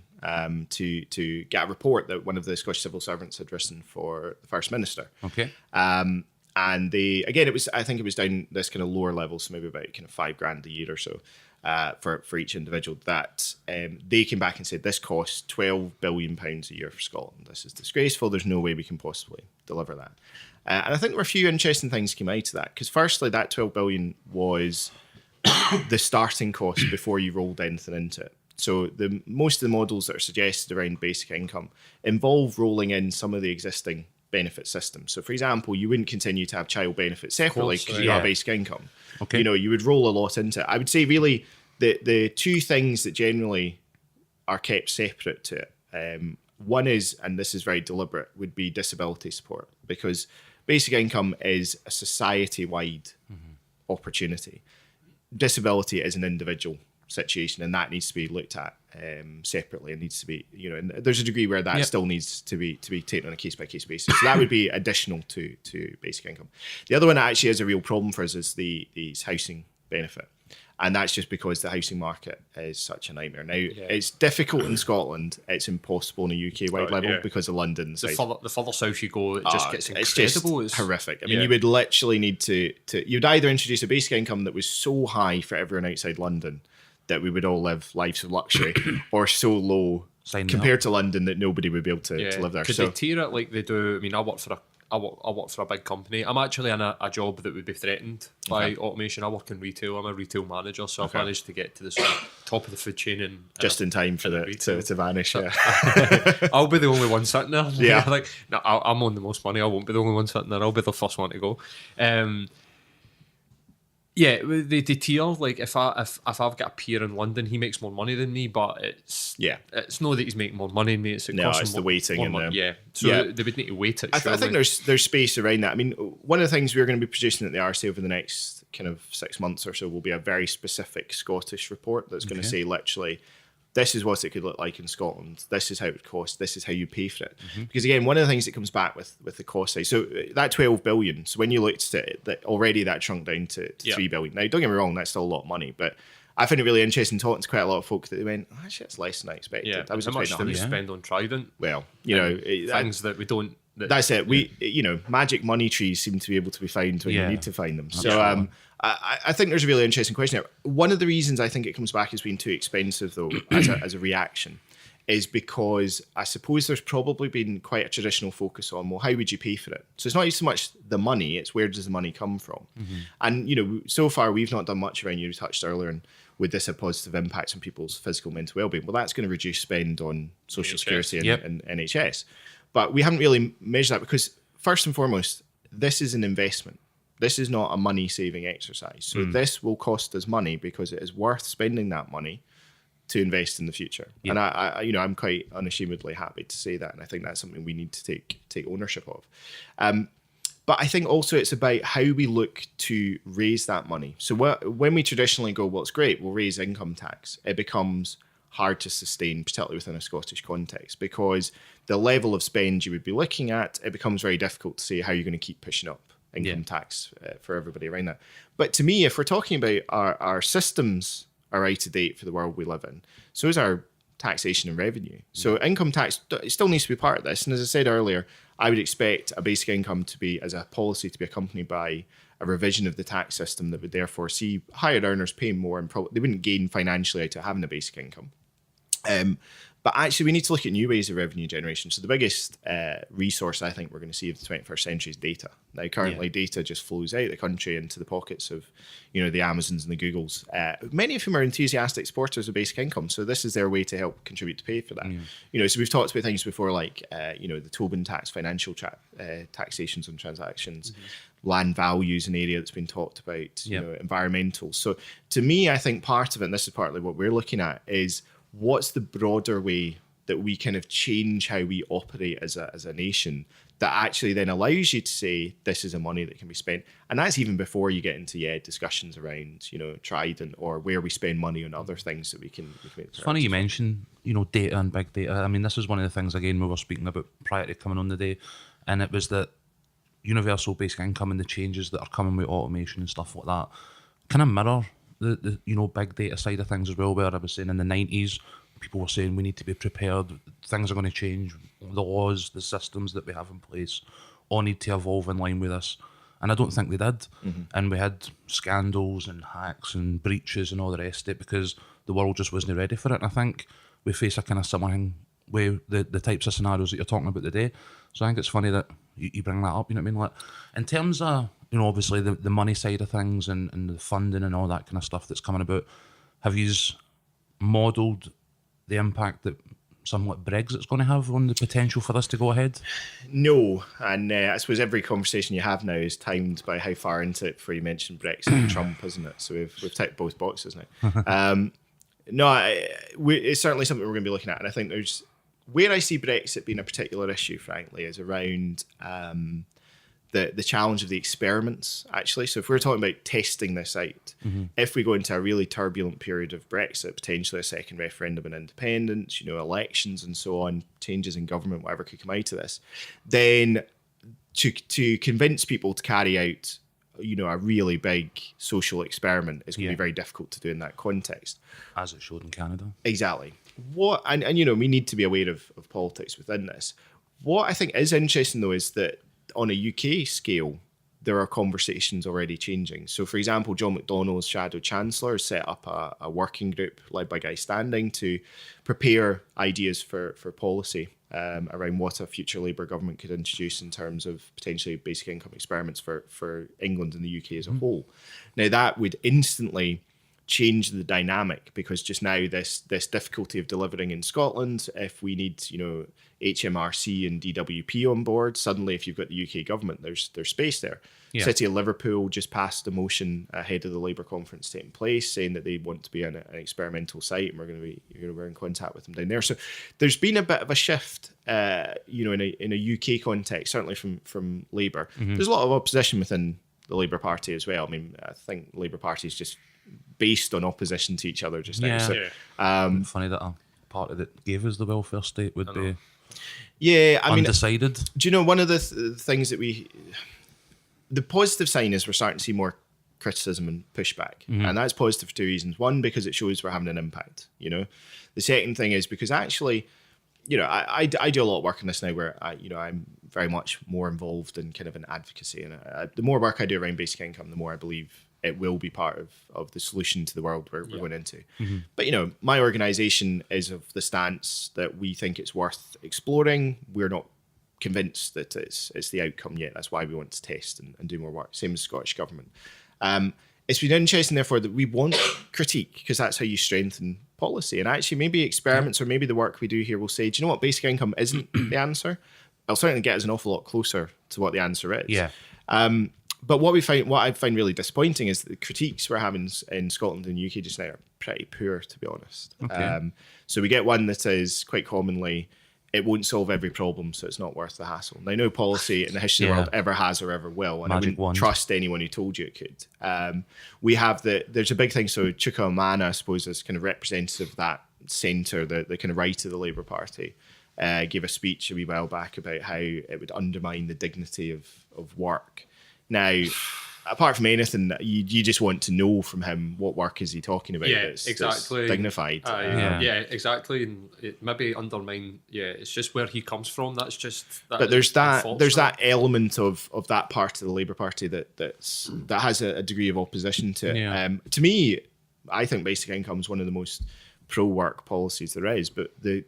to get a report that one of the Scottish civil servants had written for the First Minister. Okay. And I think it was down this kind of lower level, so maybe about kind of 5 grand a year or so for each individual, that they came back and said this costs £12 billion a year for Scotland. This is disgraceful. There's no way we can possibly deliver that. And I think there were a few interesting things came out of that, because firstly, that 12 billion was the starting cost before you rolled anything into it. So most of the models that are suggested around basic income involve rolling in some of the existing benefit systems. So for example, you wouldn't continue to have child benefits separately because you have basic income. Okay. You would roll a lot into it. I would say really the two things that generally are kept separate to it, one is, and this is very deliberate, would be disability support, because basic income is a society-wide opportunity. Disability is an individual situation, and that needs to be looked at separately. It needs to be, and there's a degree where that still needs to be taken on a case-by-case basis. So that would be additional to basic income. The other one that actually is a real problem for us is the housing benefit. And that's just because the housing market is such a nightmare. Now, it's difficult in Scotland. It's impossible on a UK-wide level because of London. The further south you go, it just gets incredible. It's just horrific. I mean, you would literally need to you'd either introduce a basic income that was so high for everyone outside London that we would all live lives of luxury, or so low compared to London that nobody would be able to live there. Could they tier it like they do? I mean, I work for a big company. I'm actually in a job that would be threatened by automation. I work in retail. I'm a retail manager, so I've managed to get to the top of the food chain and just in time for it to vanish. So, I'll be the only one sitting there. Yeah, I'm on the most money. I won't be the only one sitting there. I'll be the first one to go. Yeah, the tier, like if I've got a peer in London, he makes more money than me, but it's not that he's making more money than me. It's the weighting and they would need to weight it. I think there's space around that. I mean, one of the things we're going to be producing at the RSA over the next kind of 6 months or so will be a very specific Scottish report that's going to say literally, this is what it could look like in Scotland. This is how it would cost. This is how you pay for it. Because again, one of the things that comes back with the cost side, so that 12 billion, so when you looked at it, that already that shrunk down to 3 billion. Now, don't get me wrong, that's still a lot of money, but I find it really interesting talking to quite a lot of folk that they went, actually, it's less than I expected. Yeah, I was how much do we expecting 100. spend on Trident? Well, Things that we don't. That's it. We, magic money trees seem to be able to be found when you need to find them. So I think there's a really interesting question here. One of the reasons I think it comes back as being too expensive, though, as a reaction, is because I suppose there's probably been quite a traditional focus on, well, how would you pay for it? So it's not so much the money, it's where does the money come from? And, so far we've not done much around, you touched earlier, and would this have positive impacts on people's physical, mental well-being? Well, that's going to reduce spend on social security and NHS. But we haven't really measured that because, first and foremost, this is an investment. This is not a money-saving exercise. So this will cost us money because it is worth spending that money to invest in the future. And I'm quite unashamedly happy to say that. And I think that's something we need to take ownership of. But I think also it's about how we look to raise that money. So when we traditionally go, well, it's great, we'll raise income tax, it becomes hard to sustain, particularly within a Scottish context, because the level of spend you would be looking at, it becomes very difficult to say how you're going to keep pushing up income tax for everybody around that. But to me, if we're talking about our systems are out of date for the world we live in, so is our taxation and revenue. So income tax, it still needs to be part of this. And as I said earlier, I would expect a basic income to be, as a policy, to be accompanied by a revision of the tax system that would therefore see higher earners paying more, and they wouldn't gain financially out of having a basic income. But actually, we need to look at new ways of revenue generation. So the biggest resource I think we're going to see of the 21st century is data. Now, currently, data just flows out of the country into the pockets of, the Amazons and the Googles, many of whom are enthusiastic supporters of basic income. So this is their way to help contribute to pay for that. So we've talked about things before like, the Tobin tax, financial taxations on transactions, land values, an area that's been talked about, environmental. So to me, I think part of it, and this is partly what we're looking at, is what's the broader way that we kind of change how we operate as a nation that actually then allows you to say this is a money that can be spent. And that's even before you get into discussions around Trident or where we spend money on other things that we can make. It's funny you mention data and big data. I mean, this is one of the things again we were speaking about prior to coming on the day, and it was that universal basic income and the changes that are coming with automation and stuff like that kind of mirror the big data side of things as well, where I was saying in the 90s, people were saying we need to be prepared, things are going to change, the laws, the systems that we have in place all need to evolve in line with this. And I don't think they did. And we had scandals and hacks and breaches and all the rest of it because the world just wasn't ready for it. And I think we face a kind of similar thing with the types of scenarios that you're talking about today. So I think it's funny that you bring that up, you know what I mean? Like, in terms of, obviously the money side of things and the funding and all that kind of stuff that's coming about, have you modelled the impact that somewhat Brexit's going to have on the potential for this to go ahead? No, and I suppose every conversation you have now is timed by how far into it before you mention Brexit and Trump, isn't it? So we've ticked both boxes now. It's certainly something we're going to be looking at, and I think there's where I see Brexit being a particular issue, frankly, is around the challenge of the experiments, actually. So if we're talking about testing this out, if we go into a really turbulent period of Brexit, potentially a second referendum on independence, elections and so on, changes in government, whatever could come out of this, then to convince people to carry out, a really big social experiment is going to be very difficult to do in that context. As it showed in Canada. Exactly. And we need to be aware of politics within this. What I think is interesting, though, is that on a UK scale, there are conversations already changing. So, for example, John McDonnell's Shadow Chancellor has set up a working group led by Guy Standing to prepare ideas for policy around what a future Labour government could introduce in terms of potentially basic income experiments for England and the UK as a whole. Now, that would instantly change the dynamic because just now this difficulty of delivering in Scotland, if we need HMRC and DWP on board, suddenly if you've got the UK government, there's space there. City of Liverpool just passed a motion ahead of the Labour conference taking place saying that they want to be an experimental site, and we're in contact with them down there. So there's been a bit of a shift in a UK context, certainly from Labour. There's a lot of opposition within the Labour Party as well. I mean, I think the Labour Party is just based on opposition to each other just now. Funny that a party that gave us the welfare state would be undecided. Do you know one of the things that the positive sign is we're starting to see more criticism and pushback. And that's positive for two reasons. One, because it shows we're having an impact, The second thing is because actually, I do a lot of work on this now where I'm very much more involved in kind of an advocacy. And the more work I do around basic income, the more I believe it will be part of the solution to the world we're going into. But, my organisation is of the stance that we think it's worth exploring. We're not convinced that it's the outcome yet. That's why we want to test and do more work. Same as Scottish Government. It's been interesting, therefore, that we want critique because that's how you strengthen policy. And actually, maybe experiments or maybe the work we do here will say, do you know what, basic income isn't the answer? It'll certainly get us an awful lot closer to what the answer is. Yeah. But what I find really disappointing is that the critiques we're having in Scotland and UK just now are pretty poor, to be honest. Okay. So we get one that is quite commonly, it won't solve every problem, so it's not worth the hassle. Now, no policy in the history of the world ever has or ever will, and I wouldn't trust anyone who told you it could. We have there's a big thing, so Chuka Umunna, I suppose, is kind of representative of that centre, the kind of right of the Labour Party, gave a speech a wee while back about how it would undermine the dignity of work. Now, apart from anything, you just want to know from him what work is he talking about. Yeah, that's exactly. Dignified. Yeah, exactly. And it maybe undermine. Yeah, it's just where he comes from. That's just. But there's that element of that part of the Labour Party that has a degree of opposition to it. Yeah. To me, I think basic income is one of the most pro-work policies there is, but the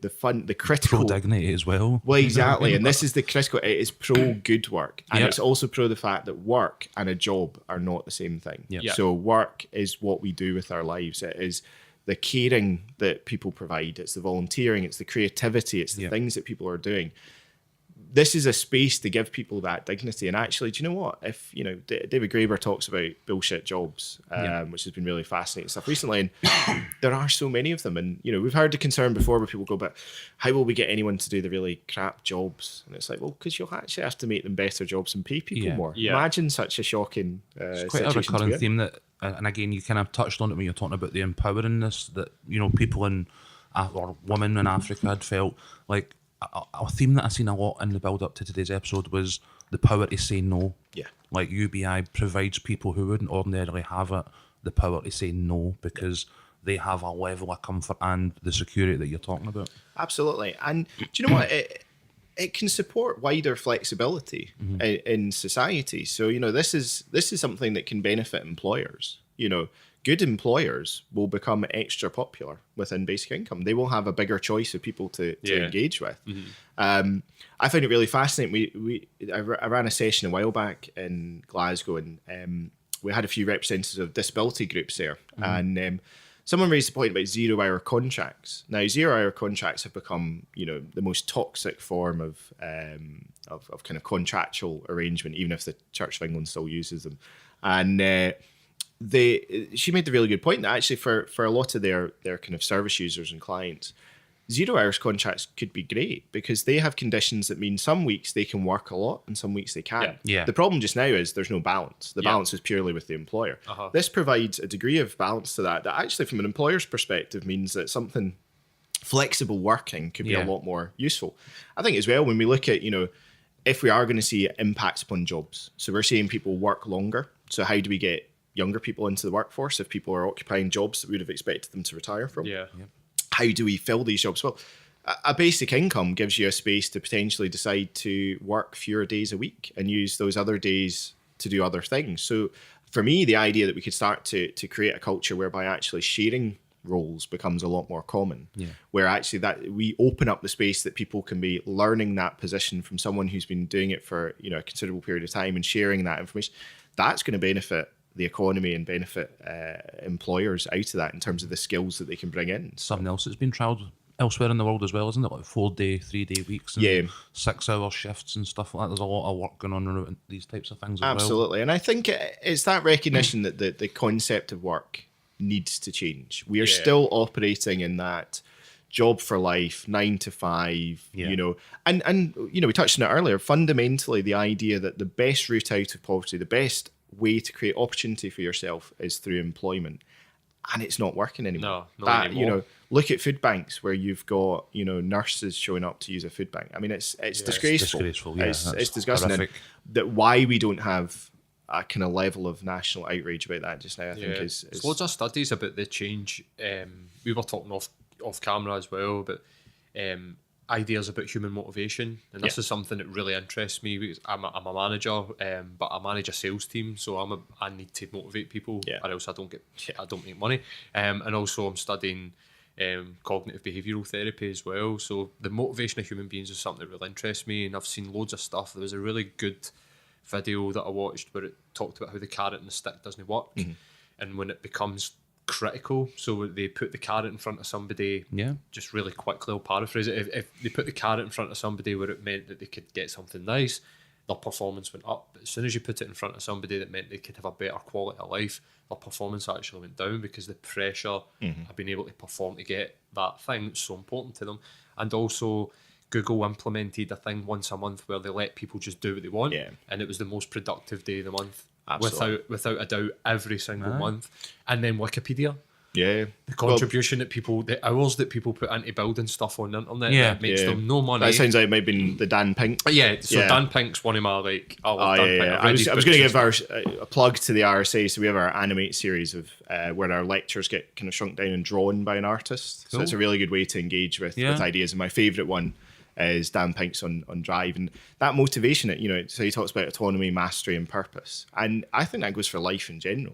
critical pro-dignity as well. Well, exactly, and this is the critical. It is pro-good work, and it's also pro the fact that work and a job are not the same thing. Yep. So work is what we do with our lives. It is the caring that people provide. It's the volunteering. It's the creativity. It's the things that people are doing. This is a space to give people that dignity. And actually, do you know what? If, David Graeber talks about bullshit jobs, which has been really fascinating stuff recently, and there are so many of them. And, we've heard the concern before where people go, but how will we get anyone to do the really crap jobs? And it's like, well, because you'll actually have to make them better jobs and pay people more. Yeah. Imagine such a shocking it's quite a recurring theme that, and again, you kind of touched on it when you're talking about the empoweringness that, people or women in Africa had felt like, a theme that I've seen a lot in the build-up to today's episode was the power to say no. Yeah. Like UBI provides people who wouldn't ordinarily have it the power to say no because they have a level of comfort and the security that you're talking about. Absolutely. And do you know what? It can support wider flexibility in society. So, this is something that can benefit employers. Good employers will become extra popular within basic income. They will have a bigger choice of people to engage with. I find it really fascinating. I ran a session a while back in Glasgow, and we had a few representatives of disability groups there. And someone raised the point about 0-hour contracts. Now, 0-hour contracts have become, the most toxic form of kind of contractual arrangement, even if the Church of England still uses them. And she made the really good point that actually for a lot of their kind of service users and clients, 0 hours contracts could be great because they have conditions that mean some weeks they can work a lot and some weeks they can't. Yeah. The problem just now is there's no balance. The balance is purely with the employer. This provides a degree of balance to that actually from an employer's perspective means that something flexible working could be a lot more useful. I think as well, when we look at, if we are going to see impacts upon jobs, so we're seeing people work longer. So how do we get younger people into the workforce if people are occupying jobs that we would have expected them to retire from? How do we fill these jobs? Well, a basic income gives you a space to potentially decide to work fewer days a week and use those other days to do other things. So for me, the idea that we could start to create a culture whereby actually sharing roles becomes a lot more common, where actually that we open up the space that people can be learning that position from someone who's been doing it for a considerable period of time and sharing that information, that's going to benefit the economy and benefit employers out of that in terms of the skills that they can bring in. Something else that's been trialled elsewhere in the world as well, isn't it? Like 4-day, 3-day weeks and 6-hour shifts and stuff like that. There's a lot of work going on around these types of things as Absolutely. And I think it's that recognition that the concept of work needs to change. We are still operating in that job for life, 9 to 5, and we touched on it earlier. Fundamentally, the idea that the best route out of poverty, the best way to create opportunity for yourself is through employment, and it's not working anymore. Not anymore. Look at food banks where you've got nurses showing up to use a food bank. I mean, it's disgraceful. It's disgraceful. Yeah, it's disgusting. horrific. That why we don't have a kind of level of national outrage about that just now. I think There's is loads of studies about the change. We were talking off camera as well about ideas about human motivation, and this is something that really interests me because I'm a manager, but I manage a sales team, so I need to motivate people, or else I don't make money. And also I'm studying cognitive behavioural therapy as well. So the motivation of human beings is something that really interests me, and I've seen loads of stuff. There was a really good video that I watched where it talked about how the carrot and the stick doesn't work, and when it becomes critical, so they put the carrot in front of somebody, just really quickly, I'll paraphrase it, if they put the carrot in front of somebody where it meant that they could get something nice, their performance went up. But as soon as you put it in front of somebody that meant they could have a better quality of life, their performance actually went down, because the pressure of being able to perform to get that thing that's so important to them. And also Google implemented a thing once a month where they let people just do what they want, and it was the most productive day of the month. Absolutely. Without a doubt, every single month. And then Wikipedia, the contribution that people, the hours that people put into building stuff on the internet, that makes them no money. That sounds like it might have been the Dan Pink. Dan Pink's one of my I love Dan Pink. I was going to give a plug to the RSA. So we have our Animate series of where our lectures get kind of shrunk down and drawn by an artist. Cool. So it's a really good way to engage with ideas. And my favourite one is Dan Pink's on Drive, and that motivation, so he talks about autonomy, mastery and purpose, and I think that goes for life in general.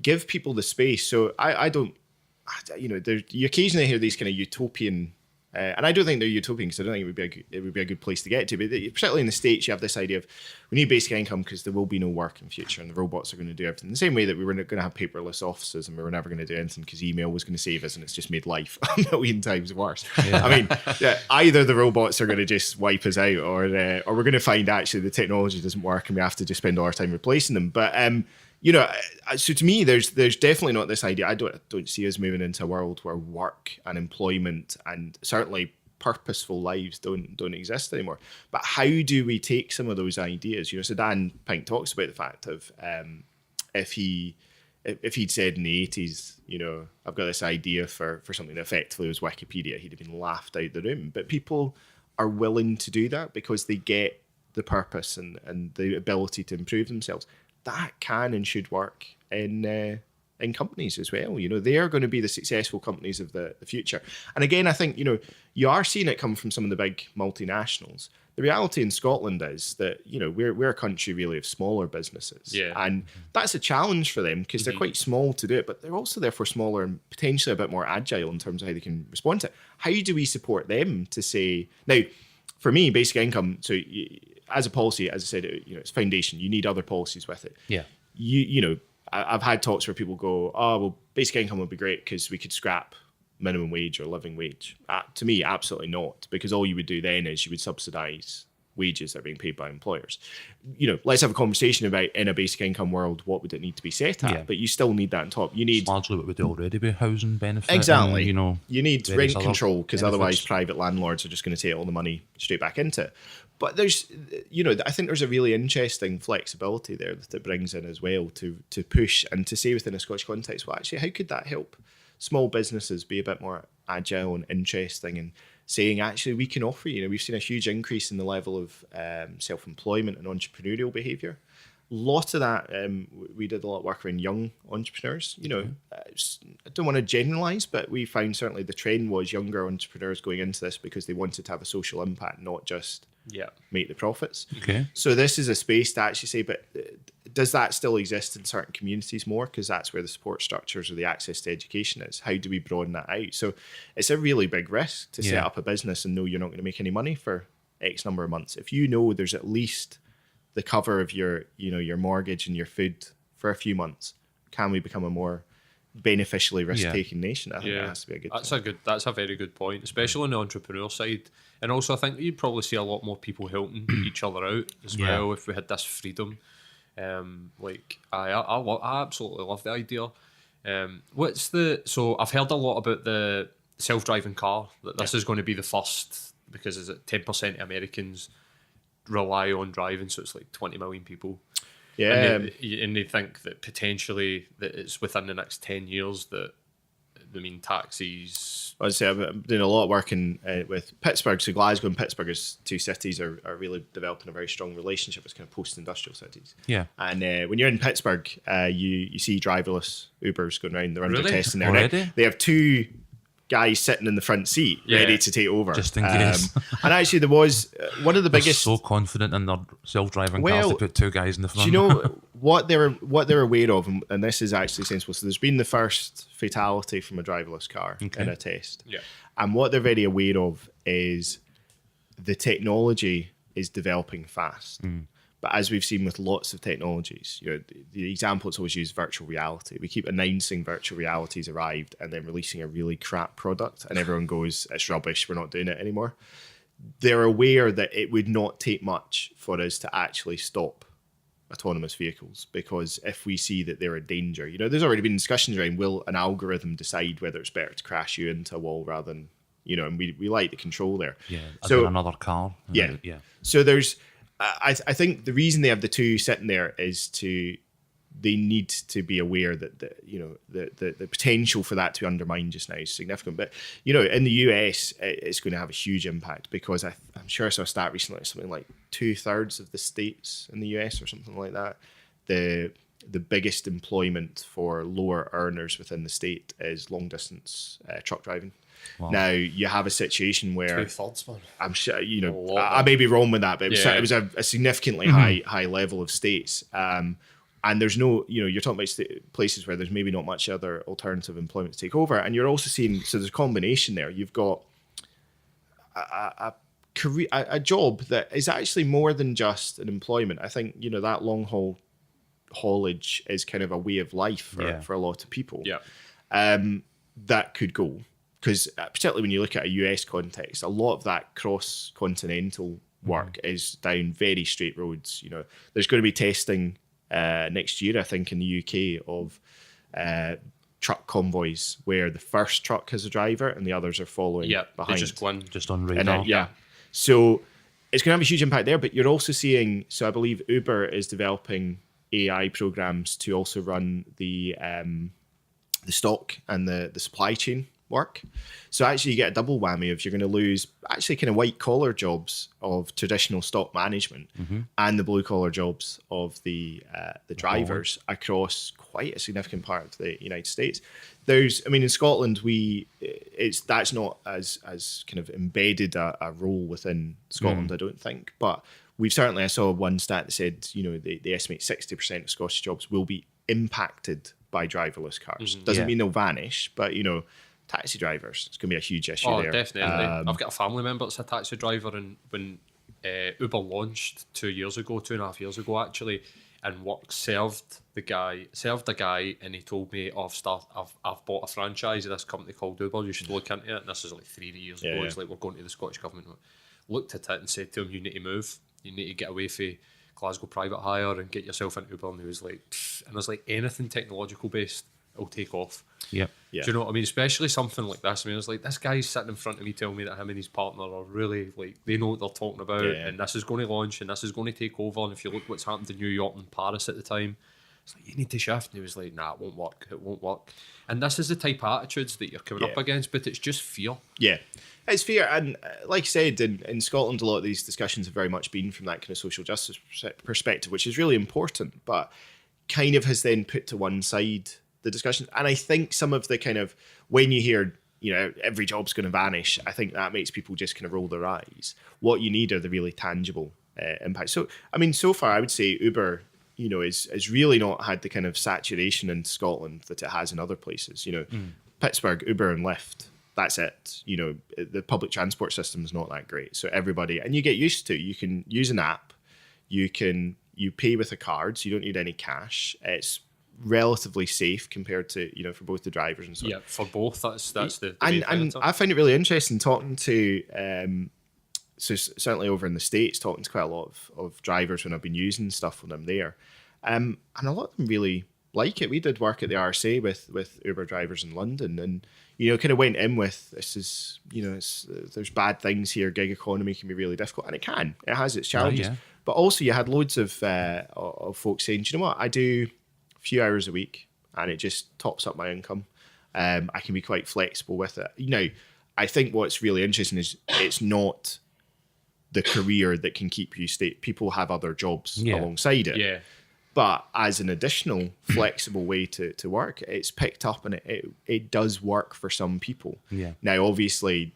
Give people the space. So I don't, you occasionally hear these kind of utopian, and I don't think they're utopian, because I don't think it would be a good place to get to, but particularly in the States you have this idea of we need basic income because there will be no work in future and the robots are going to do everything, the same way that we were going to have paperless offices and we were never going to do anything because email was going to save us, and it's just made life a million times worse. I mean, either the robots are going to just wipe us out, or we're going to find actually the technology doesn't work and we have to just spend all our time replacing them. But so to me, there's definitely not this idea. I don't see us moving into a world where work and employment and certainly purposeful lives don't exist anymore. But how do we take some of those ideas? So Dan Pink talks about the fact of if he'd said in the 80s, I've got this idea for something that effectively was Wikipedia, he'd have been laughed out the room. But people are willing to do that because they get the purpose and the ability to improve themselves. That can and should work in companies as well. They are going to be the successful companies of the future. And again, I think, you are seeing it come from some of the big multinationals. The reality in Scotland is that, we're a country really of smaller businesses. And that's a challenge for them because they're quite small to do it, but they're also therefore smaller and potentially a bit more agile in terms of how they can respond to it. How do we support them to say, now, for me, basic income, so as a policy, as I said, it's foundation. You need other policies with it. I've had talks where people go, oh, well, basic income would be great because we could scrap minimum wage or living wage. To me, absolutely not, because all you would do then is you would subsidise wages that are being paid by employers. Let's have a conversation about, in a basic income world, what would it need to be set at? But you still need that on top. You need largely what would already be housing benefit. Exactly. And, you need rent control, because otherwise private landlords are just going to take all the money straight back into it. But there's, I think there's a really interesting flexibility there that it brings in as well to push and to say within a Scottish context, well, actually, how could that help small businesses be a bit more agile and interesting, and saying, actually, we can offer you, we've seen a huge increase in the level of self-employment and entrepreneurial behaviour. A lot of that, we did a lot of work around young entrepreneurs. I don't want to generalise, but we found certainly the trend was younger entrepreneurs going into this because they wanted to have a social impact, not just make the profits. So this is a space to actually say, but does that still exist in certain communities more? Because that's where the support structures or the access to education is. How do we broaden that out? So it's a really big risk to set up a business and know you're not going to make any money for X number of months. If you know there's at least the cover of your mortgage and your food for a few months, can we become a more beneficially risk-taking nation? I think that has to be a good thing. That's a very good point, especially on the entrepreneur side. And also, I think you'd probably see a lot more people helping each other out as well if we had this freedom. I absolutely love the idea. So I've heard a lot about the self-driving car, that this is going to be the first, because is it 10% of Americans rely on driving, so it's like 20 million people. And they think that potentially that it's within the next 10 years that taxis. I'd say I'm doing a lot of work with Pittsburgh. So Glasgow and Pittsburgh as two cities are really developing a very strong relationship as kind of post-industrial cities. Yeah. And when you're in Pittsburgh, you see driverless Ubers going around. They're under Really? testing there. Already? Now, they have two guys sitting in the front seat ready to take over. Just in case. And actually there was one of the They're biggest... so confident in their self-driving cars to put two guys in the front. Do you know what they're aware of, and this is actually sensible? So there's been the first fatality from a driverless car in a test. Yeah. And what they're very aware of is the technology is developing fast. But as we've seen with lots of technologies, the example that's always used is virtual reality. We keep announcing virtual reality's arrived and then releasing a really crap product, and everyone goes, it's rubbish, we're not doing it anymore. They're aware that it would not take much for us to actually stop autonomous vehicles, because if we see that they're a danger, there's already been discussions around, will an algorithm decide whether it's better to crash you into a wall rather than, and we like the control there. Yeah, so another car. Yeah. Yeah. So there's, I think the reason they have the two sitting there is they need to be aware that the potential for that to be undermined just now is significant. But in the US, it's going to have a huge impact, because I'm sure I saw a stat recently, something like 2/3 of the states in the US or something like that, the biggest employment for lower earners within the state is long distance truck driving. Wow. Now you have a situation where 2/3, man. I'm sure I may be wrong with that, but it was a significantly high level of states. And there's no, you're talking about places where there's maybe not much other alternative employment to take over, and you're also seeing, so there's a combination there. You've got a career, a job that is actually more than just an employment. I think that long haulage is kind of a way of life for a lot of people. Yeah. That could go. Because particularly when you look at a US context, a lot of that cross-continental work is down very straight roads. There's going to be testing next year, I think, in the UK of truck convoys where the first truck has a driver and the others are following behind. Just on radar. So it's going to have a huge impact there, but you're also seeing, so I believe Uber is developing AI programs to also run the stock and the supply chain work. So actually you get a double whammy of, you're going to lose actually kind of white collar jobs of traditional stock management and the blue collar jobs of the drivers across quite a significant part of the United States. In Scotland, that's not as kind of embedded a role within Scotland, I don't think, but I saw one stat that said, they estimate 60% of Scottish jobs will be impacted by driverless cars. Doesn't mean they'll vanish, but taxi drivers, it's going to be a huge issue there. Oh, definitely. I've got a family member that's a taxi driver, and when Uber launched 2.5 years ago actually, and served a guy, and he told me, I've bought a franchise of this company called Uber, you should look into it. And this is like 3 years ago. It's like, we're going to the Scottish government, looked at it and said to him, you need to move, you need to get away from Glasgow private hire and get yourself into Uber. And he was like, and I was like, anything technological based will take off. Yep. Yeah. Do you know what I mean? Especially something like this. I was like, this guy's sitting in front of me telling me that him and his partner are really, they know what they're talking about, and this is going to launch and this is going to take over. And if you look what's happened in New York and Paris at the time, it's like, you need to shift. And he was like, nah, it won't work. And this is the type of attitudes that you're coming up against, but it's just fear. Yeah. It's fear. And like I said, in Scotland, a lot of these discussions have very much been from that kind of social justice perspective, which is really important, but kind of has then put to one side the discussion. And I think some of the kind of, when you hear, every job's going to vanish, I think that makes people just kind of roll their eyes. What you need are the really tangible impacts. So, so far, I would say Uber, is really not had the kind of saturation in Scotland that it has in other places. Pittsburgh, Uber and Lyft, that's it. The public transport system is not that great. So everybody, and you get used to, you can use an app, you pay with a card, so you don't need any cash. It's relatively safe compared to for both the drivers and so on. Yeah, for both. That's the and I find it really interesting talking to so certainly over in the States, talking to quite a lot of drivers when I've been using stuff when I'm there, and a lot of them really like it. We did work at the RSA with Uber drivers in London, and kind of went in with, this is there's bad things here, gig economy can be really difficult, and it has its challenges. But also you had loads of folks saying, do you know what, I do few hours a week and it just tops up my income. I can be quite flexible with it. Now, I think what's really interesting is it's not the career that can keep you people have other jobs alongside it. Yeah. But as an additional flexible way to work, it's picked up and it does work for some people. Yeah. Now, obviously,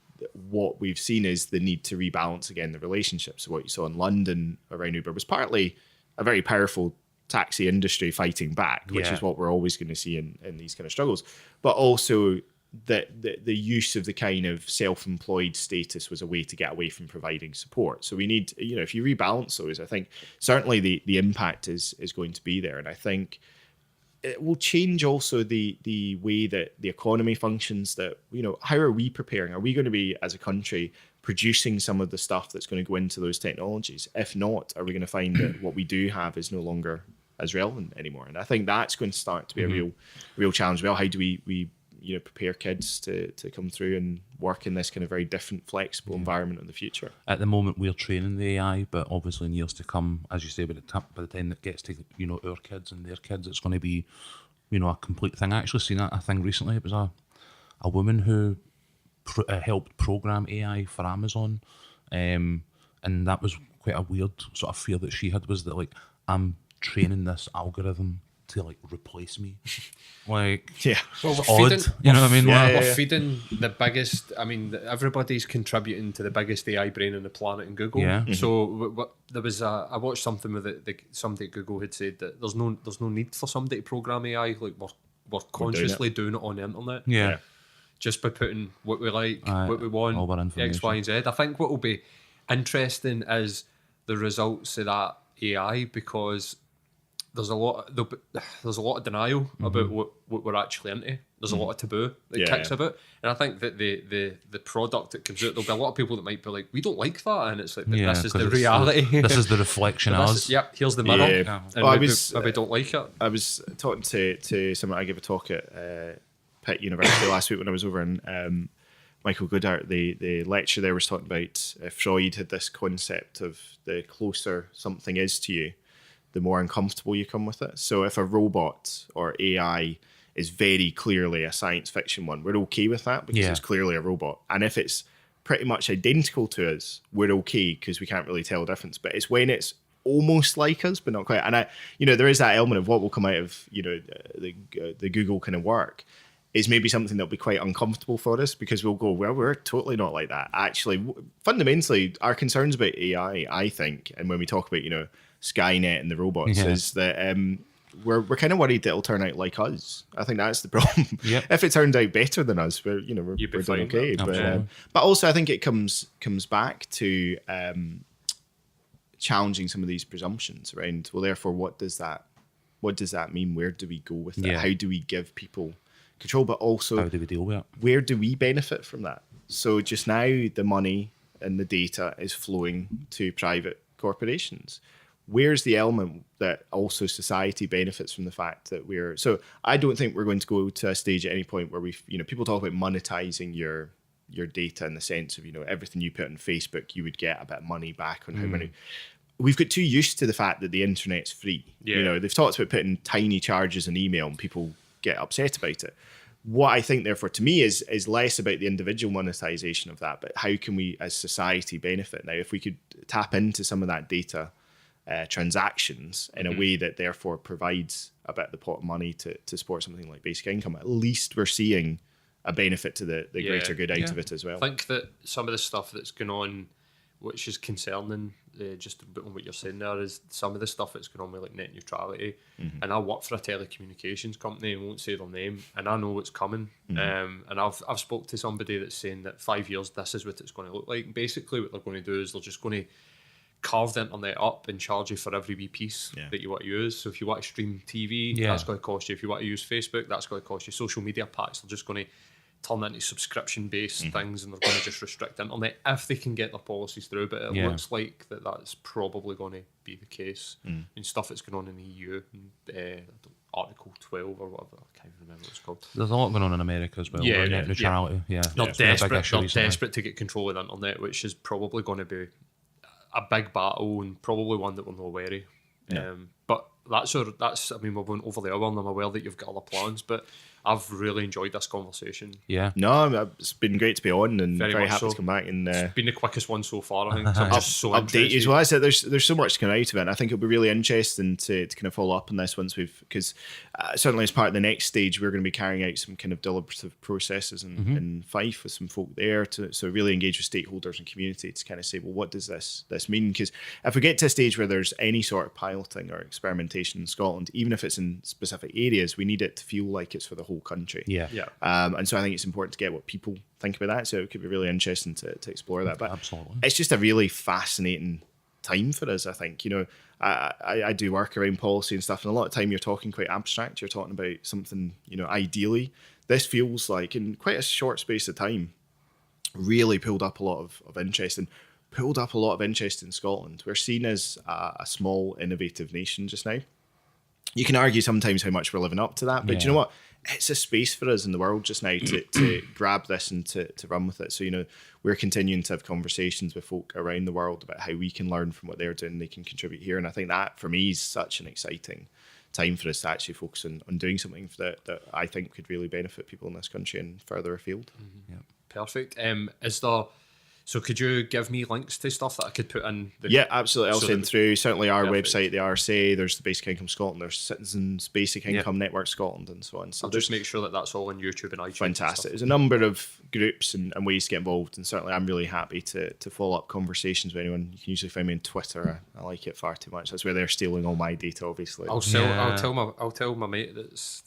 what we've seen is the need to rebalance again the relationships. So what you saw in London around Uber was partly a very powerful taxi industry fighting back, which is what we're always going to see in these kind of struggles. But also the use of the kind of self-employed status was a way to get away from providing support. So we need, if you rebalance those, I think certainly the impact is going to be there. And I think it will change also the way that the economy functions, that, how are we preparing? Are we going to be, as a country, producing some of the stuff that's going to go into those technologies? If not, are we going to find that what we do have is no longer as relevant anymore? And I think that's going to start to be a real challenge. Well, how do we prepare kids to come through and work in this kind of very different, flexible environment in the future? At the moment, we're training the AI, but obviously in years to come, as you say, by the time that gets to our kids and their kids, it's going to be a complete thing. I actually seen a thing recently. It was a woman who helped program AI for Amazon, and that was quite a weird sort of fear that she had, was that I'm training this algorithm to replace me. Well, it's odd. You know what I mean? We're feeding the biggest. I mean, everybody's contributing to the biggest AI brain on the planet in Google. Yeah. So there was I watched something with somebody at Google had said that there's no need for somebody to program AI. We're consciously doing it on the internet. Yeah. Just by putting what we like, what we want, all our information. X, Y, and Z. I think what will be interesting is the results of that AI, because there's a lot of denial about what we're actually into. There's a lot of taboo that kicks about, and I think that the product that comes out, there'll be a lot of people that might be like, we don't like that, and it's like, this is the reality. This is the reflection of us. Yeah, here's the mirror. Yeah. And maybe don't like it. I was talking to someone. I gave a talk at Pitt University last week when I was over in Michael Goodhart. The lecturer there was talking about Freud had this concept of the closer something is to you, the more uncomfortable you come with it. So if a robot or AI is very clearly a science fiction one, we're okay with that because it's clearly a robot. And if it's pretty much identical to us, we're okay because we can't really tell the difference. But it's when it's almost like us, but not quite. And there is that element of what will come out of the Google kind of work is maybe something that'll be quite uncomfortable for us, because we'll go, well, we're totally not like that. Actually, fundamentally, our concerns about AI, I think, and when we talk about Skynet and the robots, is that we're kind of worried that it'll turn out like us. I think that's the problem. Yep. If it turns out better than us, we're doing okay. But also, I think it comes back to challenging some of these presumptions around, well, therefore, what does that mean? Where do we go with that? How do we give people control? But also, how do we deal with it? Where do we benefit from that? So just now, the money and the data is flowing to private corporations. Where's the element that also society benefits from the fact that so I don't think we're going to go to a stage at any point where people talk about monetizing your data in the sense of, everything you put on Facebook, you would get a bit of money back on how many. We've got too used to the fact that the internet's free. Yeah. They've talked about putting tiny charges in email and people get upset about it. What I think, therefore, to me is less about the individual monetization of that, but how can we as society benefit? Now, if we could tap into some of that data transactions in a way that therefore provides a bit of the pot of money to support something like basic income, at least we're seeing a benefit to the greater good out of it as well. I think that some of the stuff that's going on, which is concerning, just on what you're saying there, is some of the stuff that's going on with net neutrality. And I work for a telecommunications company, and won't say their name, and I know what's coming. And I've spoke to somebody that's saying that 5 years, this is what it's going to look like. And basically what they're going to do is they're just going to carve the internet up and charge you for every wee piece that you want to use. So if you want to stream TV, that's going to cost you. If you want to use Facebook, that's going to cost you. Social media packs, they're just going to turn into subscription-based things, and they're going to just restrict the internet if they can get their policies through. But it looks like that's probably going to be the case. And stuff that's going on in the EU, Article 12 or whatever, I can't remember what it's called. There's a lot going on in America as well. Net neutrality. They're desperate to get control of the internet, which is probably going to be a big battle, and probably one that we're not wary. But that's I mean, we're going over the hour, and I'm aware that you've got other plans, but I've really enjoyed this conversation. Yeah. No, it's been great to be on, and Very very much happy so. to come back and It's been the quickest one so far, I think. 'Cause I'm just so update you as interested. well. I said there's so much to come out of it, and I think it'll be really interesting to kind of follow up on this once because certainly as part of the next stage, we're going to be carrying out some kind of deliberative processes in Fife with some folk there so really engage with stakeholders and community to kind of say, well, what does this mean? Because if we get to a stage where there's any sort of piloting or experimentation in Scotland, even if it's in specific areas, we need it to feel like it's for the whole country. Yeah. Yeah. And so I think it's important to get what people think about that. So it could be really interesting to explore that. But Absolutely. it's just a really fascinating time for us, I think. You know, I do work around policy and stuff, and a lot of time you're talking quite abstract. You're talking about something, you know, ideally. This feels like, in quite a short space of time, really pulled up a lot of interest and pulled up a lot of interest in Scotland. We're seen as a small, innovative nation just now. You can argue sometimes how much we're living up to that, but do you know what? It's a space for us in the world just now to grab this and to run with it. So, you know, we're continuing to have conversations with folk around the world about how we can learn from what they're doing, they can contribute here. And I think that, for me, is such an exciting time for us to actually focus on doing something that I think could really benefit people in this country and further afield. Yeah. Perfect. Is there... So could you give me links to stuff that I could put in? Yeah, absolutely. I'll send through. Certainly our Perfect. website, the RSA, there's the Basic Income Scotland, there's Citizens Basic Income Network Scotland, and so on. So I'll just make sure that that's all on YouTube and iTunes. fantastic. And There's a number of groups and ways to get involved, and certainly I'm really happy to follow up conversations with anyone. You can usually find me on Twitter. I like it far too much. That's where they're stealing all my data, obviously. I'll tell my mate that's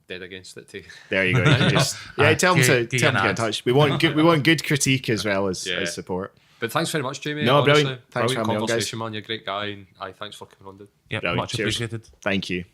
dead against it too. There you go. You can just, tell them to get in touch. We want good critique as well as support. But thanks very much, Jamie. No, honestly. brilliant. Thanks for having me on, guys. conversation, man. You're a great guy, and than't for coming on, dude. Yeah, Brilliant. much Cheers. appreciated. Thank you.